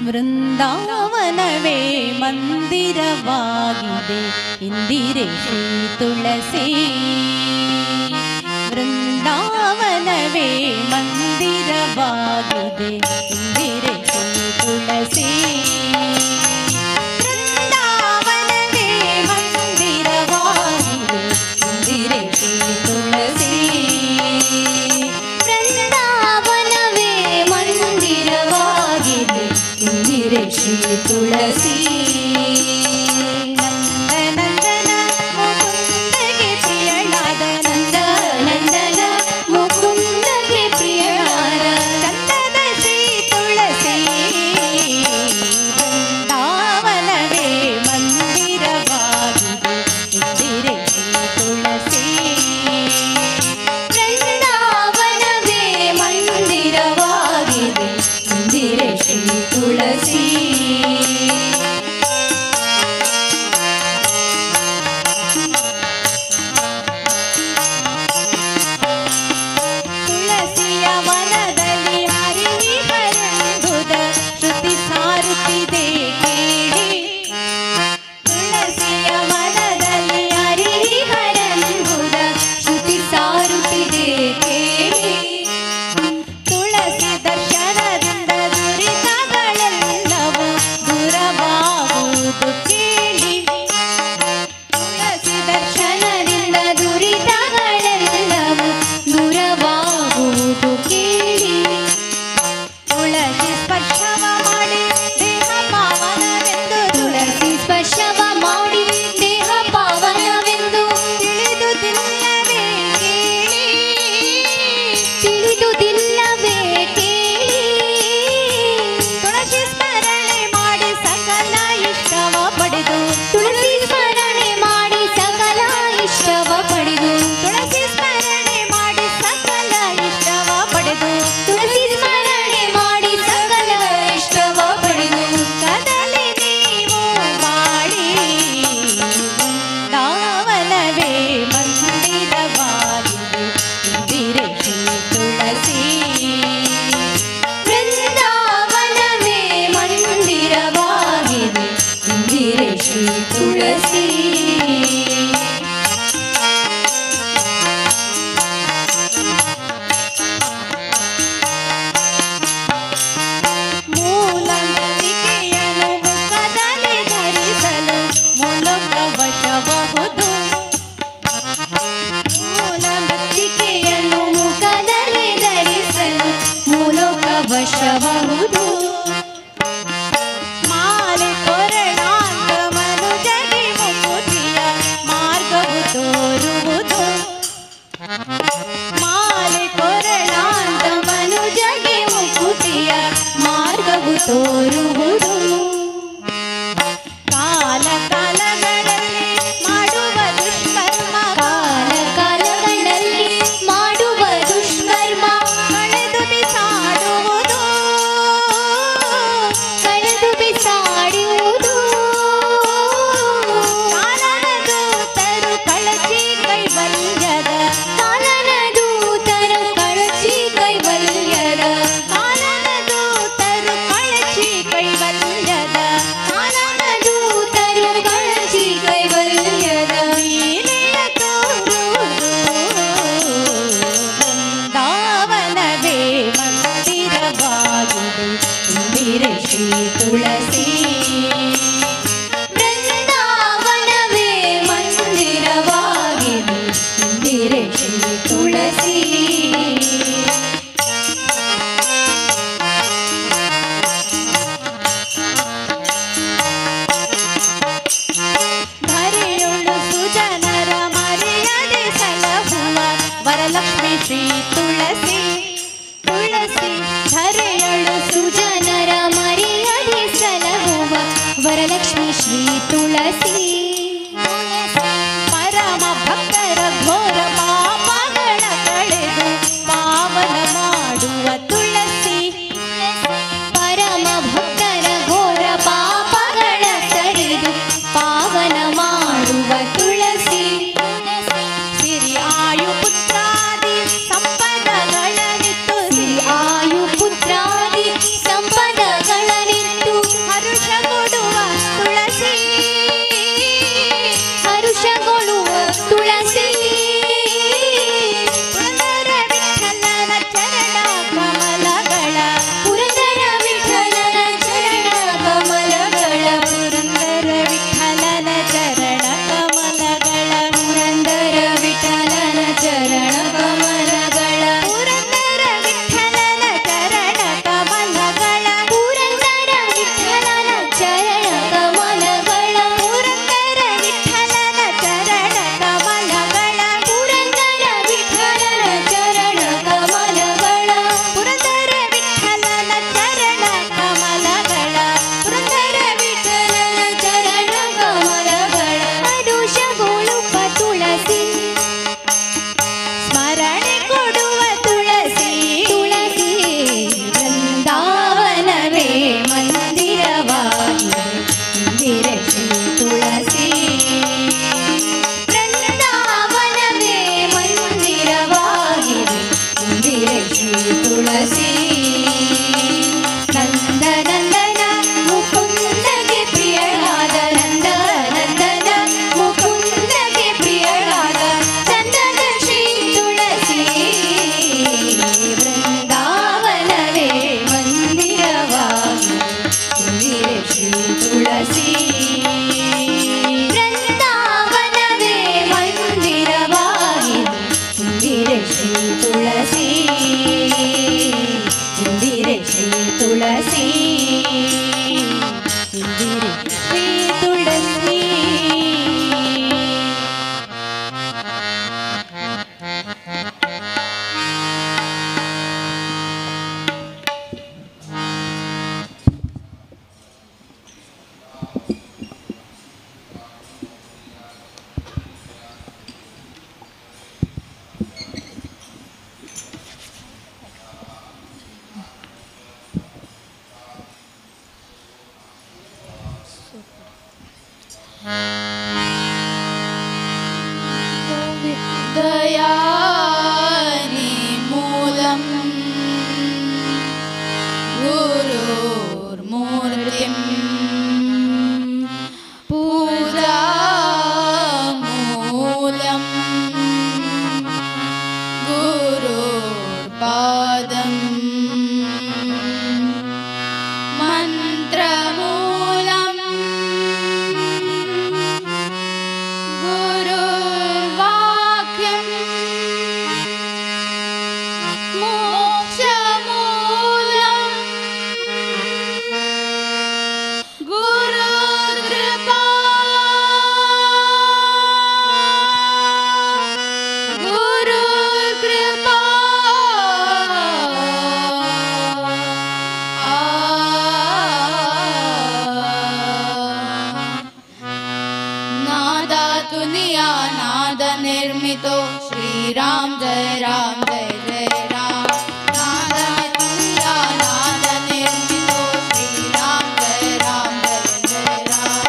ವೃಂದಾವನವೇ ಮಂದಿರವಾಗಿದೆ ಇಂದಿರೆ ಶ್ರೀ ತುಳಸಿ. ವೃಂದಾವನವೇ ಮಂದಿರವಾಗಿದೆ ಇಂದಿರೆ ಶ್ರೀ ತುಳಸಿ. ವೃಂದಾವನವೇ ಮಂದಿರವಾಗಿದೆ ಇಂದಿರೆ ಶ್ರೀ ತುಳಸಿ. ವೃಂದಾವನವೇ ಮಂದಿರವಾಗಿದೆ ಇಂದಿರೆ ಶ್ರೀ ತುಳಸಿ. ನಂದನಂದನ ಮುಕುಂದಗೆ ಪ್ರಿಯಳಾದ ನಂದನಂದನ ಮುಕುಂದಗೆ ಪ್ರಿಯಳಾದ ಚಂದದ ಶ್ರೀ ತುಳಸಿ. ವೃಂದಾವನವೇ ಮಂದಿರವಾಗಿದೆ ಇಂದಿರೆ ಶ್ರೀ ತುಳಸಿ. ವೃಂದಾವನವೇ ಮಂದಿರವಾಗಿದೆ ಇಂದಿರೆ ಶ್ರೀ ತುಳಸಿ. ತುಳಸಿಯ ವನದಲ್ಲಿ ಹರಿಹರೆಂಬುದ ಶ್ರುತಿ ಸಾರುತ್ತಿದೆ ಕೇಳಿ. ತುಳಸಿಯ ವನದಲ್ಲಿ ಹರಿಹರೆಂಬುದ ಶ್ರುತಿ ಸಾರುತ್ತಿದೆ ಕೇಳಿ. ತುಳಸಿ ದರ್ಶನದಿಂದ ದುರಿತಗಳೆಲ್ಲವೂ ದೂರವಾಗುವುದು ಕೇಳಿ. ತುಳಸಿ ದರ್ಶನದಿಂದ ದುರಿತಗಳೆಲ್ಲವೂ ದೂರವಾಗುವುದು ಕೇಳಿ. ತುಳಸಿ ಸ್ಪರ್ಶವ ಮಾಡಿ ದೇಹ ಪಾವನವೆಂದು ತುಳಸಿ ಸ್ಪರ್ಶವ ಮಾಡಿ ದೇಹ ಪಾವನವೆಂದು ತಿಳಿದುದಿಲ್ಲವೇ ಕೇಳಿ. ತಿಳಿದುದಿಲ್ಲವೇ ಕೇಳಿ. ತುಳಸಿ ಸ್ಮರಣೆ ಮಾಡಿ ಸಕಲ ಇಷ್ಟವ ಪಡೆದು. ತುಳಸಿ ಸ್ಮರಣೆ ಮಾಡಿ ಸಕಲ ಇಷ್ಟವ ಪಡೆದು. ತುಳಸಿ ಸ್ಮರಣೆ ಮಾಡಿ ಸಕಲ ಇಷ್ಟವ ಪಡೆದು. ತುಳಸಿ ಸ್ಮರಣೆ ಮಾಡಿ ಸಕಲ ಇಷ್ಟವ ಪಡೆದು. ಕದಲಿ ನೀವು ಮಾಡಿ ವೃಂದಾವನವೇ ಮಂದಿರವಾಗಿದೆ ಇಂದಿರೆ ಶ್ರೀ ತುಳಸಿ. ವೃಂದಾವನವೇ ಮಂದಿರವಾಗಿದೆ ಇಂದಿರೆ ಶ್ರೀ ತುಳಸಿ. ಮೂಲಂತಿಕೆಯನ್ನು ಮುಖದಲ್ಲಿ ಧರಿಸಲು ಮೂಲವಶಬಹುದು. ಮೂಲಮೃತ್ತಿಕೆಯನ್ನು ಮುಖದಲ್ಲಿ ಧರಿಸಲು ಮೂಲಕವಶಬಹುದು. ಮಾಲೆ ಕೊರಳಾಂತ ಮನುಜಗೆ ಮುಕುತಿಯ ಮಾರ್ಗವು ತೋರುವುದು. ಮಾಲೆ ಕೊರಳಾಂತ ಮನುಜಗೆ ಮುಕುತಿಯ ಮಾರ್ಗವು ತೋರುವುದು. ಕಾಲ ಕಾಲಗಳಲ್ಲಿ ಮಾಡುವ ದುಷ್ಕರ್ಮ ಕಾಲ ಕಾಲಗಳಲ್ಲಿ ಮಾಡುವ ದುಷ್ಕರ್ಮ ಕಳೆದು ಬಿಸಾಡುವುದು. ಕಳೆದು ಬಿಸಾಡುವುದು. ಕಾಲನ ದೂತರು ಕಳಚಿ ಕೈವಲ್ಯದ. ಕಾಲನ ದೂತರು ಕಳಚಿ ಕೈವಲ್ಯದ. ಕಾಲನ ದೂತರು ಕಳಚಿ ಕೈವಲ್ಯದ. ಕಾಲನ ದೂತರು ಕಳಚಿ ಕೈವಲ್ಯದ. ಲೀಲೆಯ ತೋರುವುದು. ವೃಂದಾವನವೇ ಮಂದಿರವಾಗಿದೆ ಇಂದಿರೆ ಶ್ರೀ ತುಳಸಿ. ವೃಂದಾವನವೇ ಮಂದಿರವಾಗಿದೆ ಇಂದಿರೆ ಶ್ರೀ ತುಳಸಿ. ಧರೆಯೊಳು ಸುಜನರ ಮರೆಯದೆ ಸಲಹುವ ವರಲಕ್ಷ್ಮಿ ಶ್ರೀ ತುಳಸಿ. ತುಳಸಿ ಧರೆಯೊಳು ಸುಜನರ ಮರೆಯದೆ ಸಲಹುವ ತುಳಸಿ ಪರಮ ಭಕ್ತರ ಘೋರ ಪಾಪಗಳ ಕಳೆದು ಪಾವನ ಮಾಡುವ ತುಳಸಿ ಪರಮ ಭಕ್ತರ ಘೋರ ಪಾಪಗಳ ಸರಿದು ಪಾವನ ಮಾಡುವ ತುಳಸಿ ಸಿರಿ ಆಯು ಪುತ್ರಾದಿ ಸಂಪದಗಳನಿತ್ತು ಆಯು ಪುತ್ರಾದಿ ಸಂಪದಗಳನಿತ್ತು ಹರುಷ ಕೊಡುವ ತುಳಸಿ ಹರುಷಗೊಳ್ಳುವ ತುಳಸಿ ಪುರಂದರ ವಿಠಲನ ಚರಣ ಕಮಲಗಳ ಪುರಂದರ ವಿಠಲನ ಚರಣ ಕಮಲಗಳ ಪುರಂದರ ವಿಠಲನ ಚರಣ ಕಮಲಗಳ ಪುರಂದರ ವಿಠಲನ ಚರಣ ಕಮಲಗಳ ಪುರಂದರ ವಿಠಲನ ಚರಣ ಕಮಲಗಳ ಪುರಂದರ ವಿಠಲನ ಚರಣ ಕಮಲಗಳ ಪುರಂದರ ವಿಠಲನ ಚರಣ ಕಮಲಗಳ ಪುರಂದರ ವಿಠಲನ ಚರಣ ಕಮಲಗಳ ಪುರಂದರ ವಿಠಲನ ಚರಣ ಕಮಲಗಳ ಪುರಂದರ ವಿಠಲನ ಚರಣ ಕಮಲಗಳ ಹರುಷಗೊಳ್ಳುವ ತುಳಸಿ ಸ್ಮರಣೆ ಕೊಡುವ ತುಳಸಿ ತುಳಸಿ ವೃಂದಾವನವೇ ಮಂದಿರವಾಗಿದೆ ಇಂದಿರೆ ಶ್ರೀ ತುಳಸಿ ವೃಂದಾವನವೇ ಮಂದಿರವಾಗಿದೆ ಇಂದಿರೆ ಶ್ರೀ ತುಳಸಿ ನಂದನಂದನ ಮುಕುಂದಗೆ ಪ್ರಿಯಳಾದ ನಂದನಂದನ ಮುಕುಂದಗೆ ಪ್ರಿಯಳಾದ ಚಂದದ ಶ್ರೀ ತುಳಸಿ ವೃಂದಾವನವೇ ಮಂದಿರವಾಗಿದೆ ಇಂದಿರೆ ಶ್ರೀ ತುಳಸಿ ವೃಂದಾವನವೇ ಮಂದಿರವಾಗಿದೆ ಇಂದಿರೆ ಶ್ರೀ ತುಳಸಿ ಇಂದಿರೆ ಶ್ರೀ ತುಳಸಿ ಇಂದಿರೆ ಶ್ರೀ ತುಳಸಿ दयानि मूलं गुरुर्मूर्तिं पूजामूलं गुरुर्पादं मन्त्रमूलं गुरुर्वाक्यं मोक्षमूलं गुरुर्कृपा गुरुर्कृपा नादातुनिया नाद निर्मितो श्रीराम जय राम जय जय राम नादातुनिया नाद निर्मितो श्रीराम जय राम जय जय राम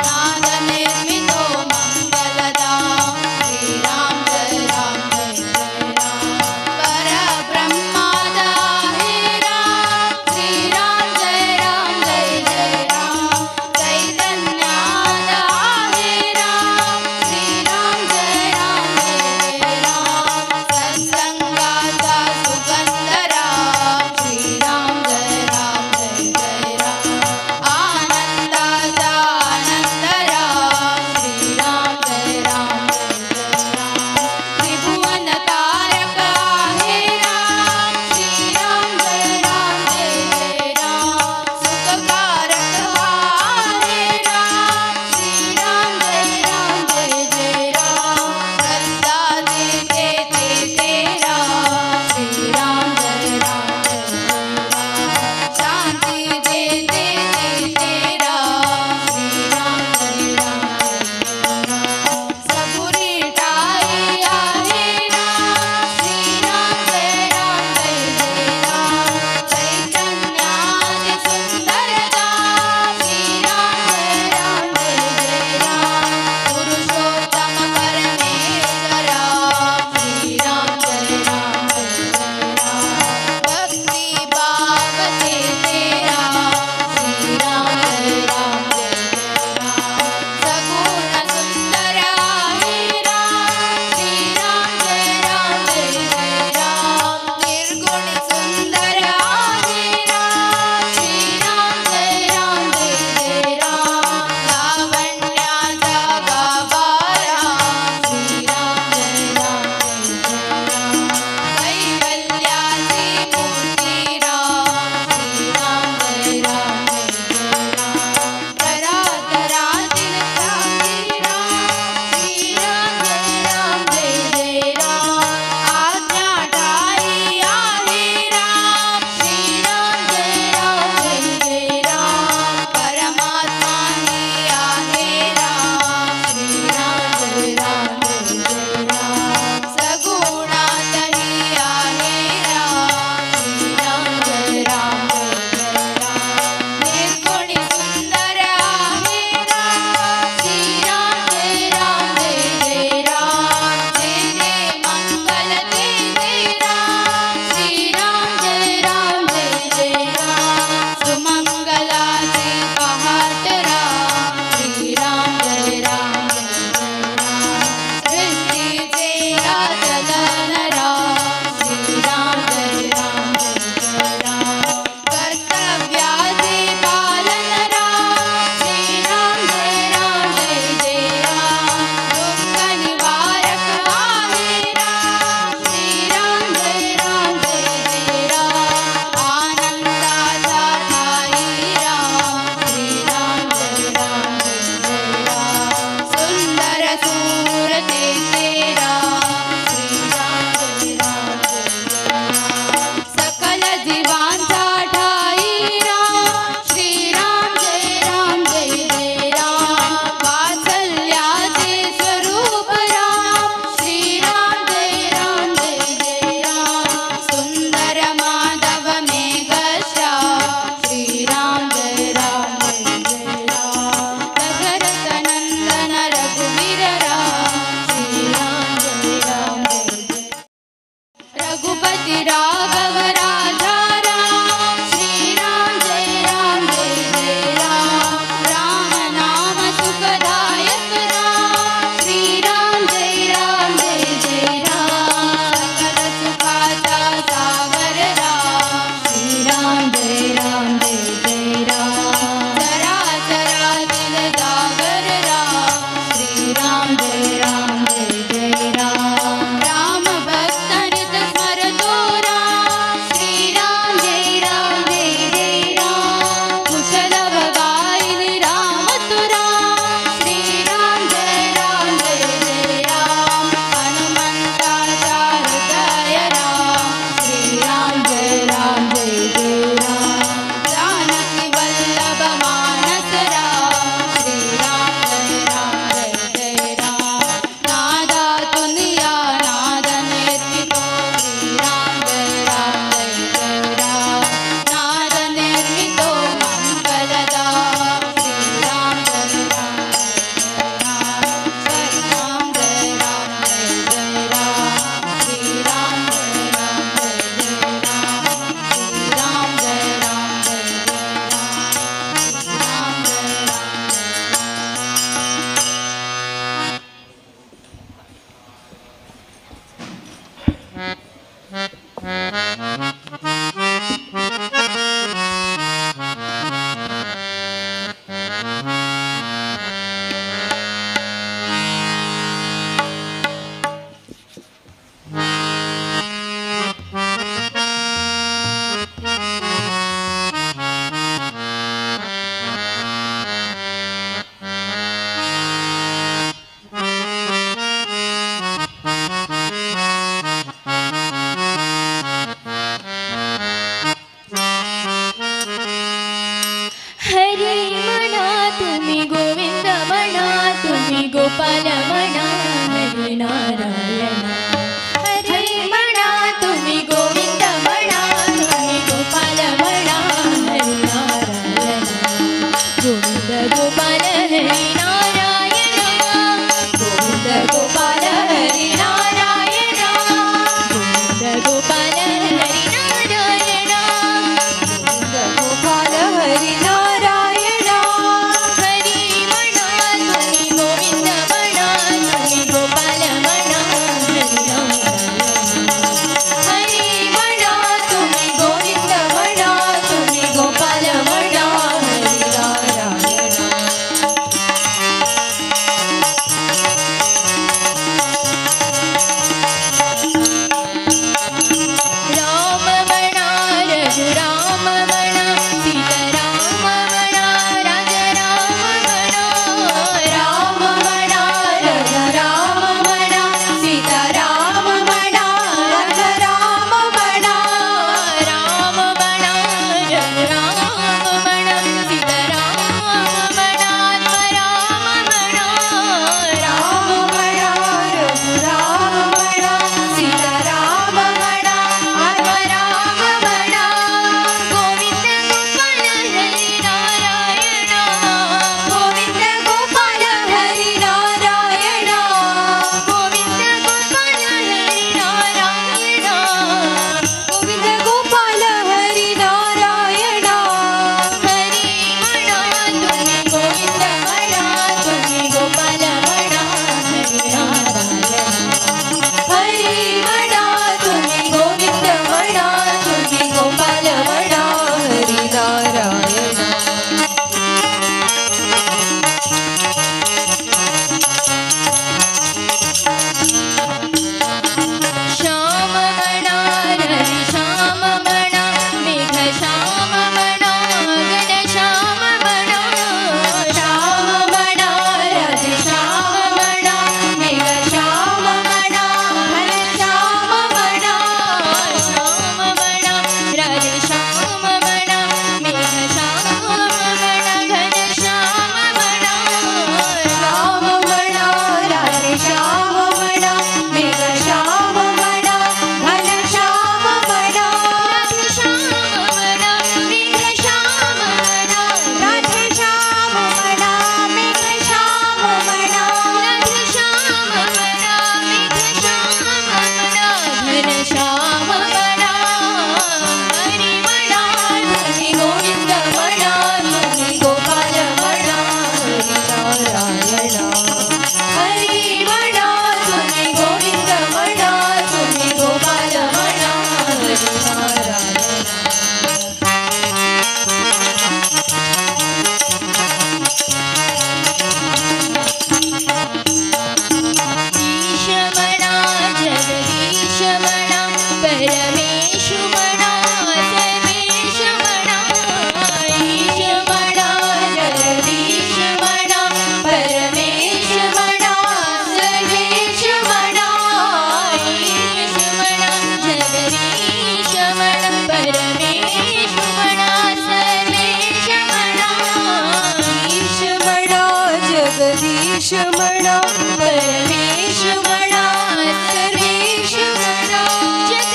नाद निर्मितो मंगलदाम श्रीराम जय राम जय जय राम परब्रह्मादा हे राम श्रीराम जय जय राम चैतन्यादा हे राम श्रीराम जय राम सत्संग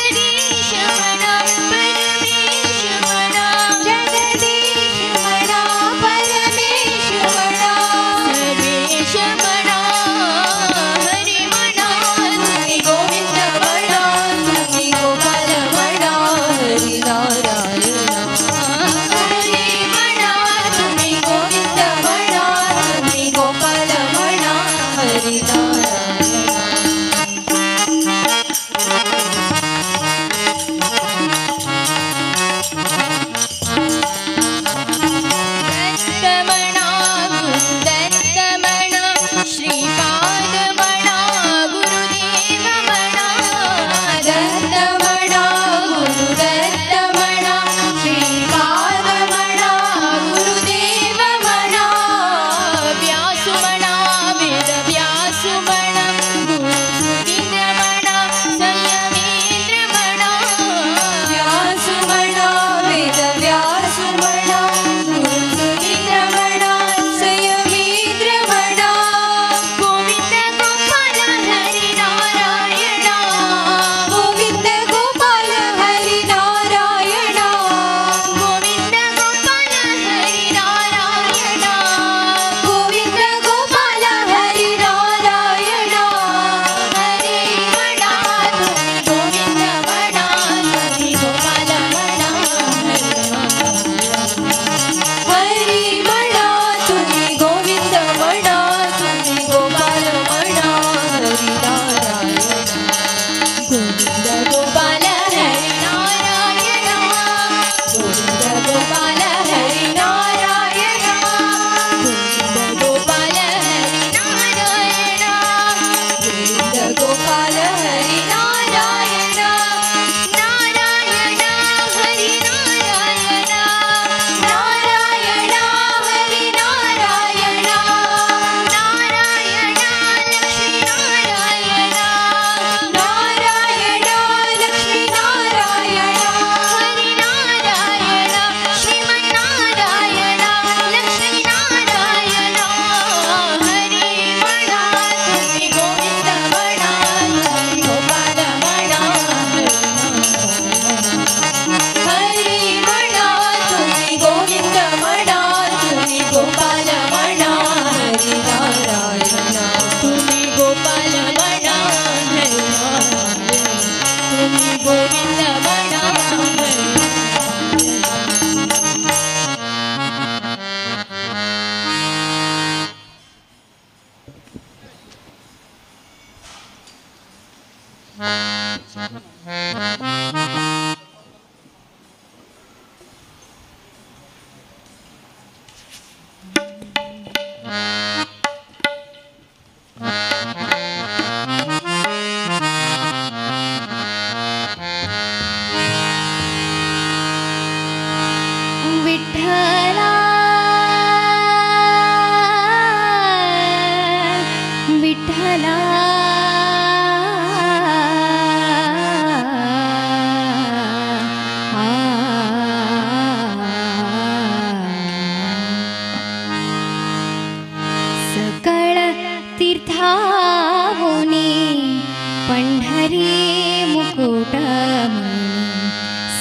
परमेश मना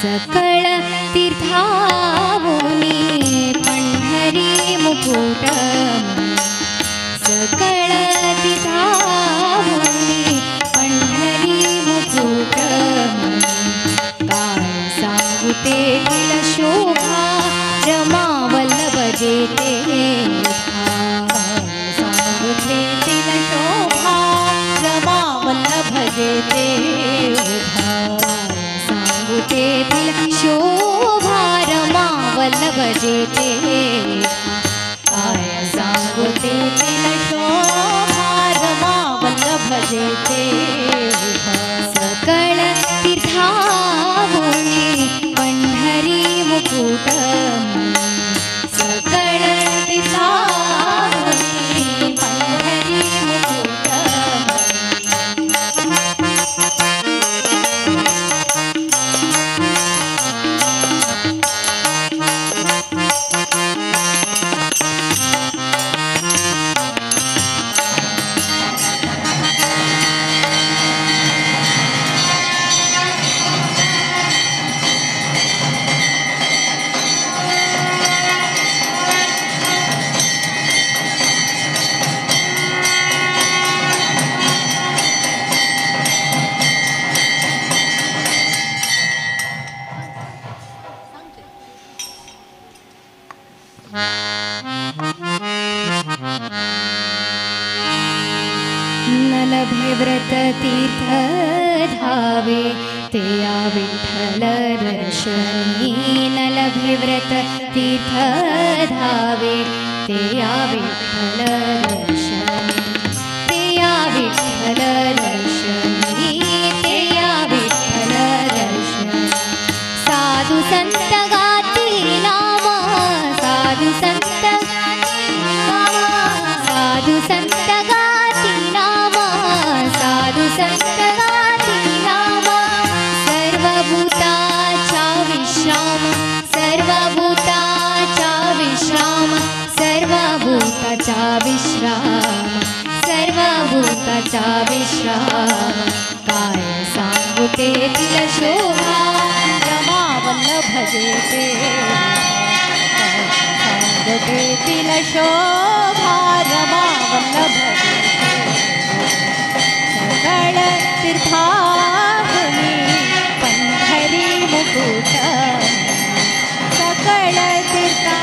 सकळ तीर्थावोनी पंढरी मुकुट सकळ तीर्थावोनी पंढरी मुकुट काय सांगू तेथील शोभा रमा वल्लभ जेते सांगू तेथील शोभा रमा वल्लभ जेते सांगू तेथील शोभा रमा वल्लभ जेते काय सांगू तेथील शोभा रमा वल्लभ जेते सकळ तीर्थावोनी पंढरी मुकुट सकळ तीर्थावोनी पंढरी मुकुट नलभे व्रत तीर्थ धावे ते या विठ्ठल दर्शनी नलभे व्रत तीर्थ धावे ते या विठ्ठल दर्शनी ते या विठ्ठल दर्शनी ते या विठ्ठल दर्शनी साधू संत गाती नाम साधू संत साधू संत गाती नाम साधू संत गाती नाम सर्वभूताचा विश्राम सर्वभूताचा विश्राम सर्वभूताचा विश्राम सर्वभूताचा विश्राम काय सांगू तेथील शोभा रमा वल्लभ जेते सांगू तेथील शोभा रमा वल्लभ जेते सकळ तीर्थावोनी पंढरी मुकुट सकळ तीर्था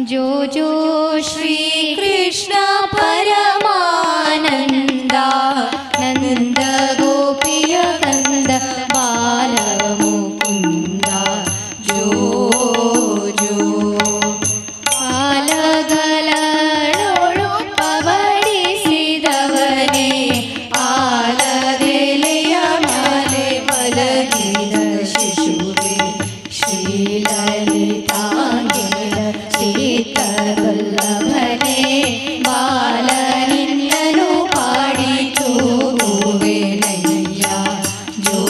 जो जो श्री कृष्ण परमानंदा नंद गोपिय कंद बाल मुकुंदा जो जो ಆಲಗಲಡೋಳು ಪವಡಿಸಿದವನೇ ಆಲದೆಲೆಯ ಮೇಲೆ ಮಲಗಿದ ಶಿಶುವೆ ಶ್ರೀಲಲಿತಾಂಗಿಯ ಚಿತ್ತವಲ್ಲಭನೇ ಬಾಲ ನಿನ್ನನು ಪಾಡಿ ತೂಗುವೆನಯ್ಯ ಜೋ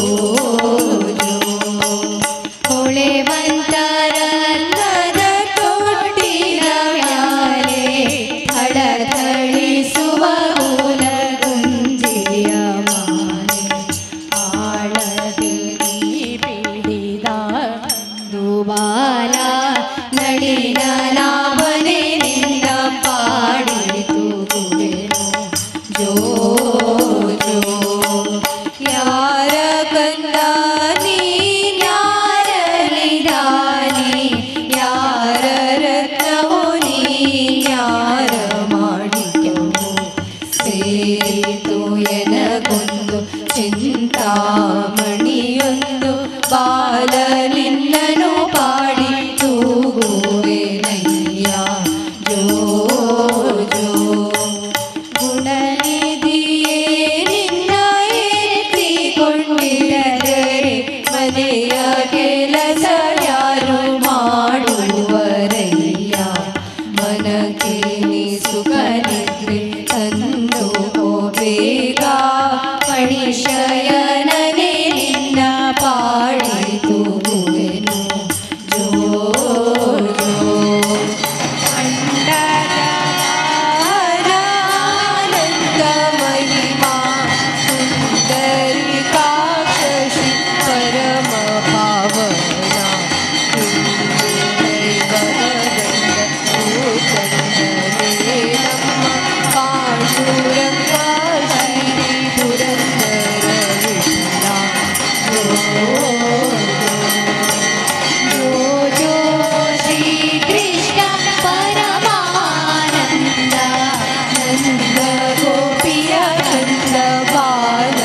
ಜೋ ಹೊಳೆವಂತರಲ್ಲದ ತೊಟ್ಟಿಲ ಮ್ಯಾಲೆ ಥಳಥಳಿಸುವ ಗುಲಗುಂಜಿಯ ಮಾಲೆ ಆಳದಲ್ಲಿ ಪಿಡಿದ ದುಬಾಲ ನಳಿನ ಲಾಭನೆ ನಿನ್ನ ಪಾಡಿ ತೂಗುವೆನು ಜೋ ಜೋ ಯಾರ ಕಂದ ನೀನ್ಯಾರಲಿದಾನಿ ಯಾರ ರತ್ನವೋ ನೀನ್ಯಾರ ಮಾಡಿಕೆವು ಸೇರಿತು ಎನಗೊಂದು ಚಿಂತಾಮಣಿಯೊಂದು ಬಾಲ ನಿನ್ನನು ಪಾಡಿ ತೂಗುವೆನಯ್ಯ ಜೋ ಜೋ ಗುಣನಿಧಿಯೇ ನಿನ್ನ ಎತ್ತಿಕೊಂಡಿದ್ದರೆ ಮನೆಯ ಕೆಲಸ ಯಾರು ಮಾಡುವರಯ್ಯ ಮನಕ್ಕೆ ನೀ ಸುಖ ನಿದ್ರೆ ತಂದು ಬೇಗ ಪಣಿಶಯನನೆ ನಿನ್ನ ಪಾಡಿ ತೂಗುವೆನು ಜೋ ಜೋ ಅಂಡರಾನಂದ ಮಹಿಮಾ ಸುಂದರಿ ಕಾಶಿ ಪರಮ ಪಾವನ ನಮ್ಮ ಪಾಂಡುರಂಗ ಶ್ರೀ ಪುರಂದರ ವಿಠಲ जो जो श्री कृष्ण परमानंद नंद गोपिय कंद बाल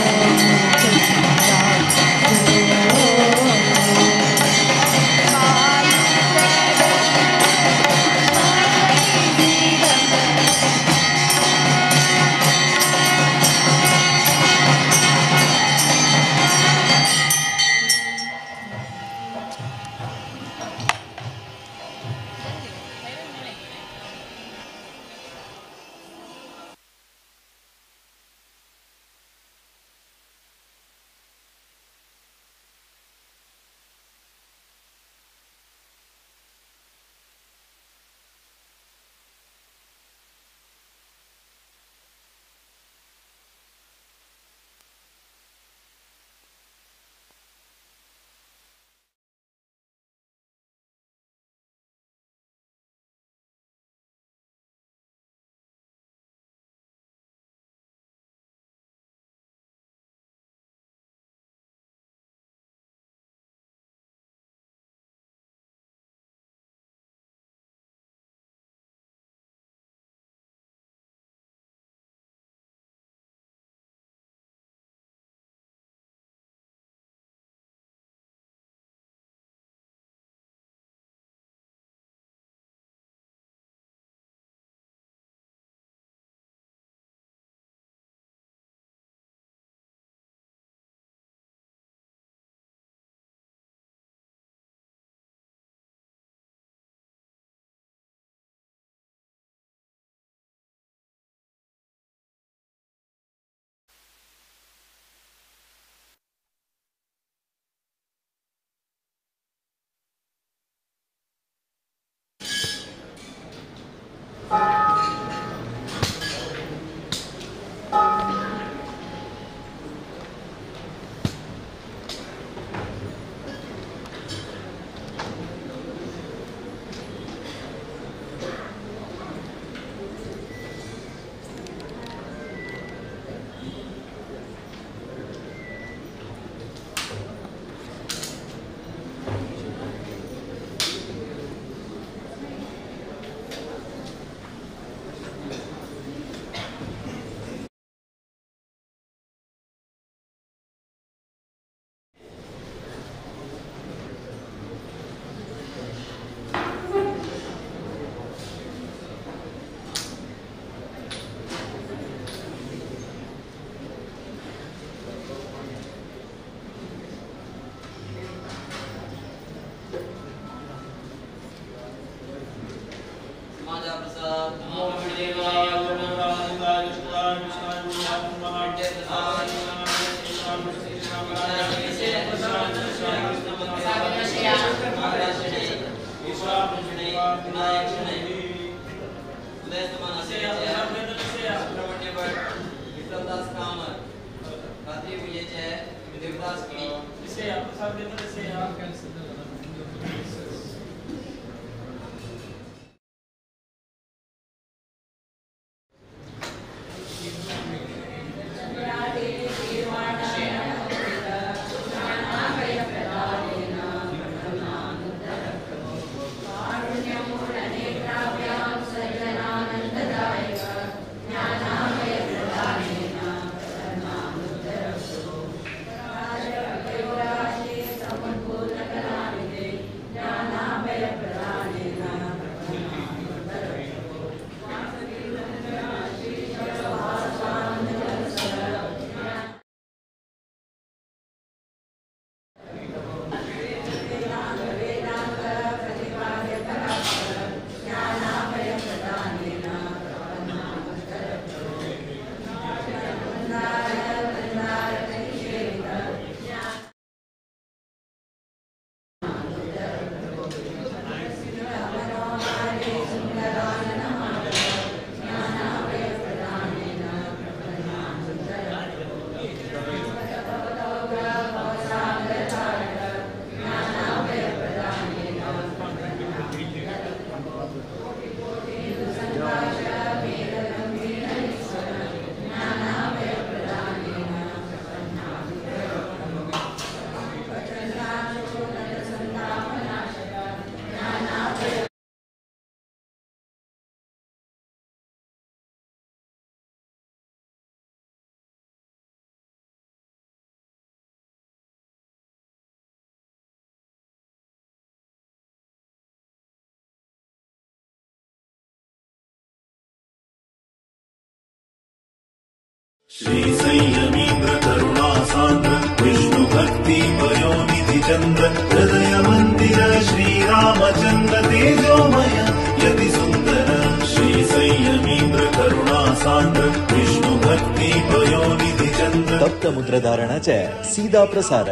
श्री संयमीन्द्र करुणा सान्द्र विष्णु भक्ति पयोनिधि चन्द्र हृदय मंदिर श्री रामचन्द्र तेजोमय यति सुंदर श्री संयमीन्द्र करुणा सान्द्र विष्णु भक्ति पयोनिधि चन्द्र तप्त मुद्रधारणाचे सीधा प्रसार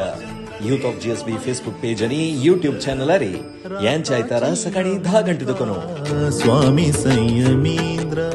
youth of GSB Facebook page आणि यूट्यूब चॅनल यांच्या आयतारा सकाळी 10 गंटे दुखनो स्वामी संयमीन्द्र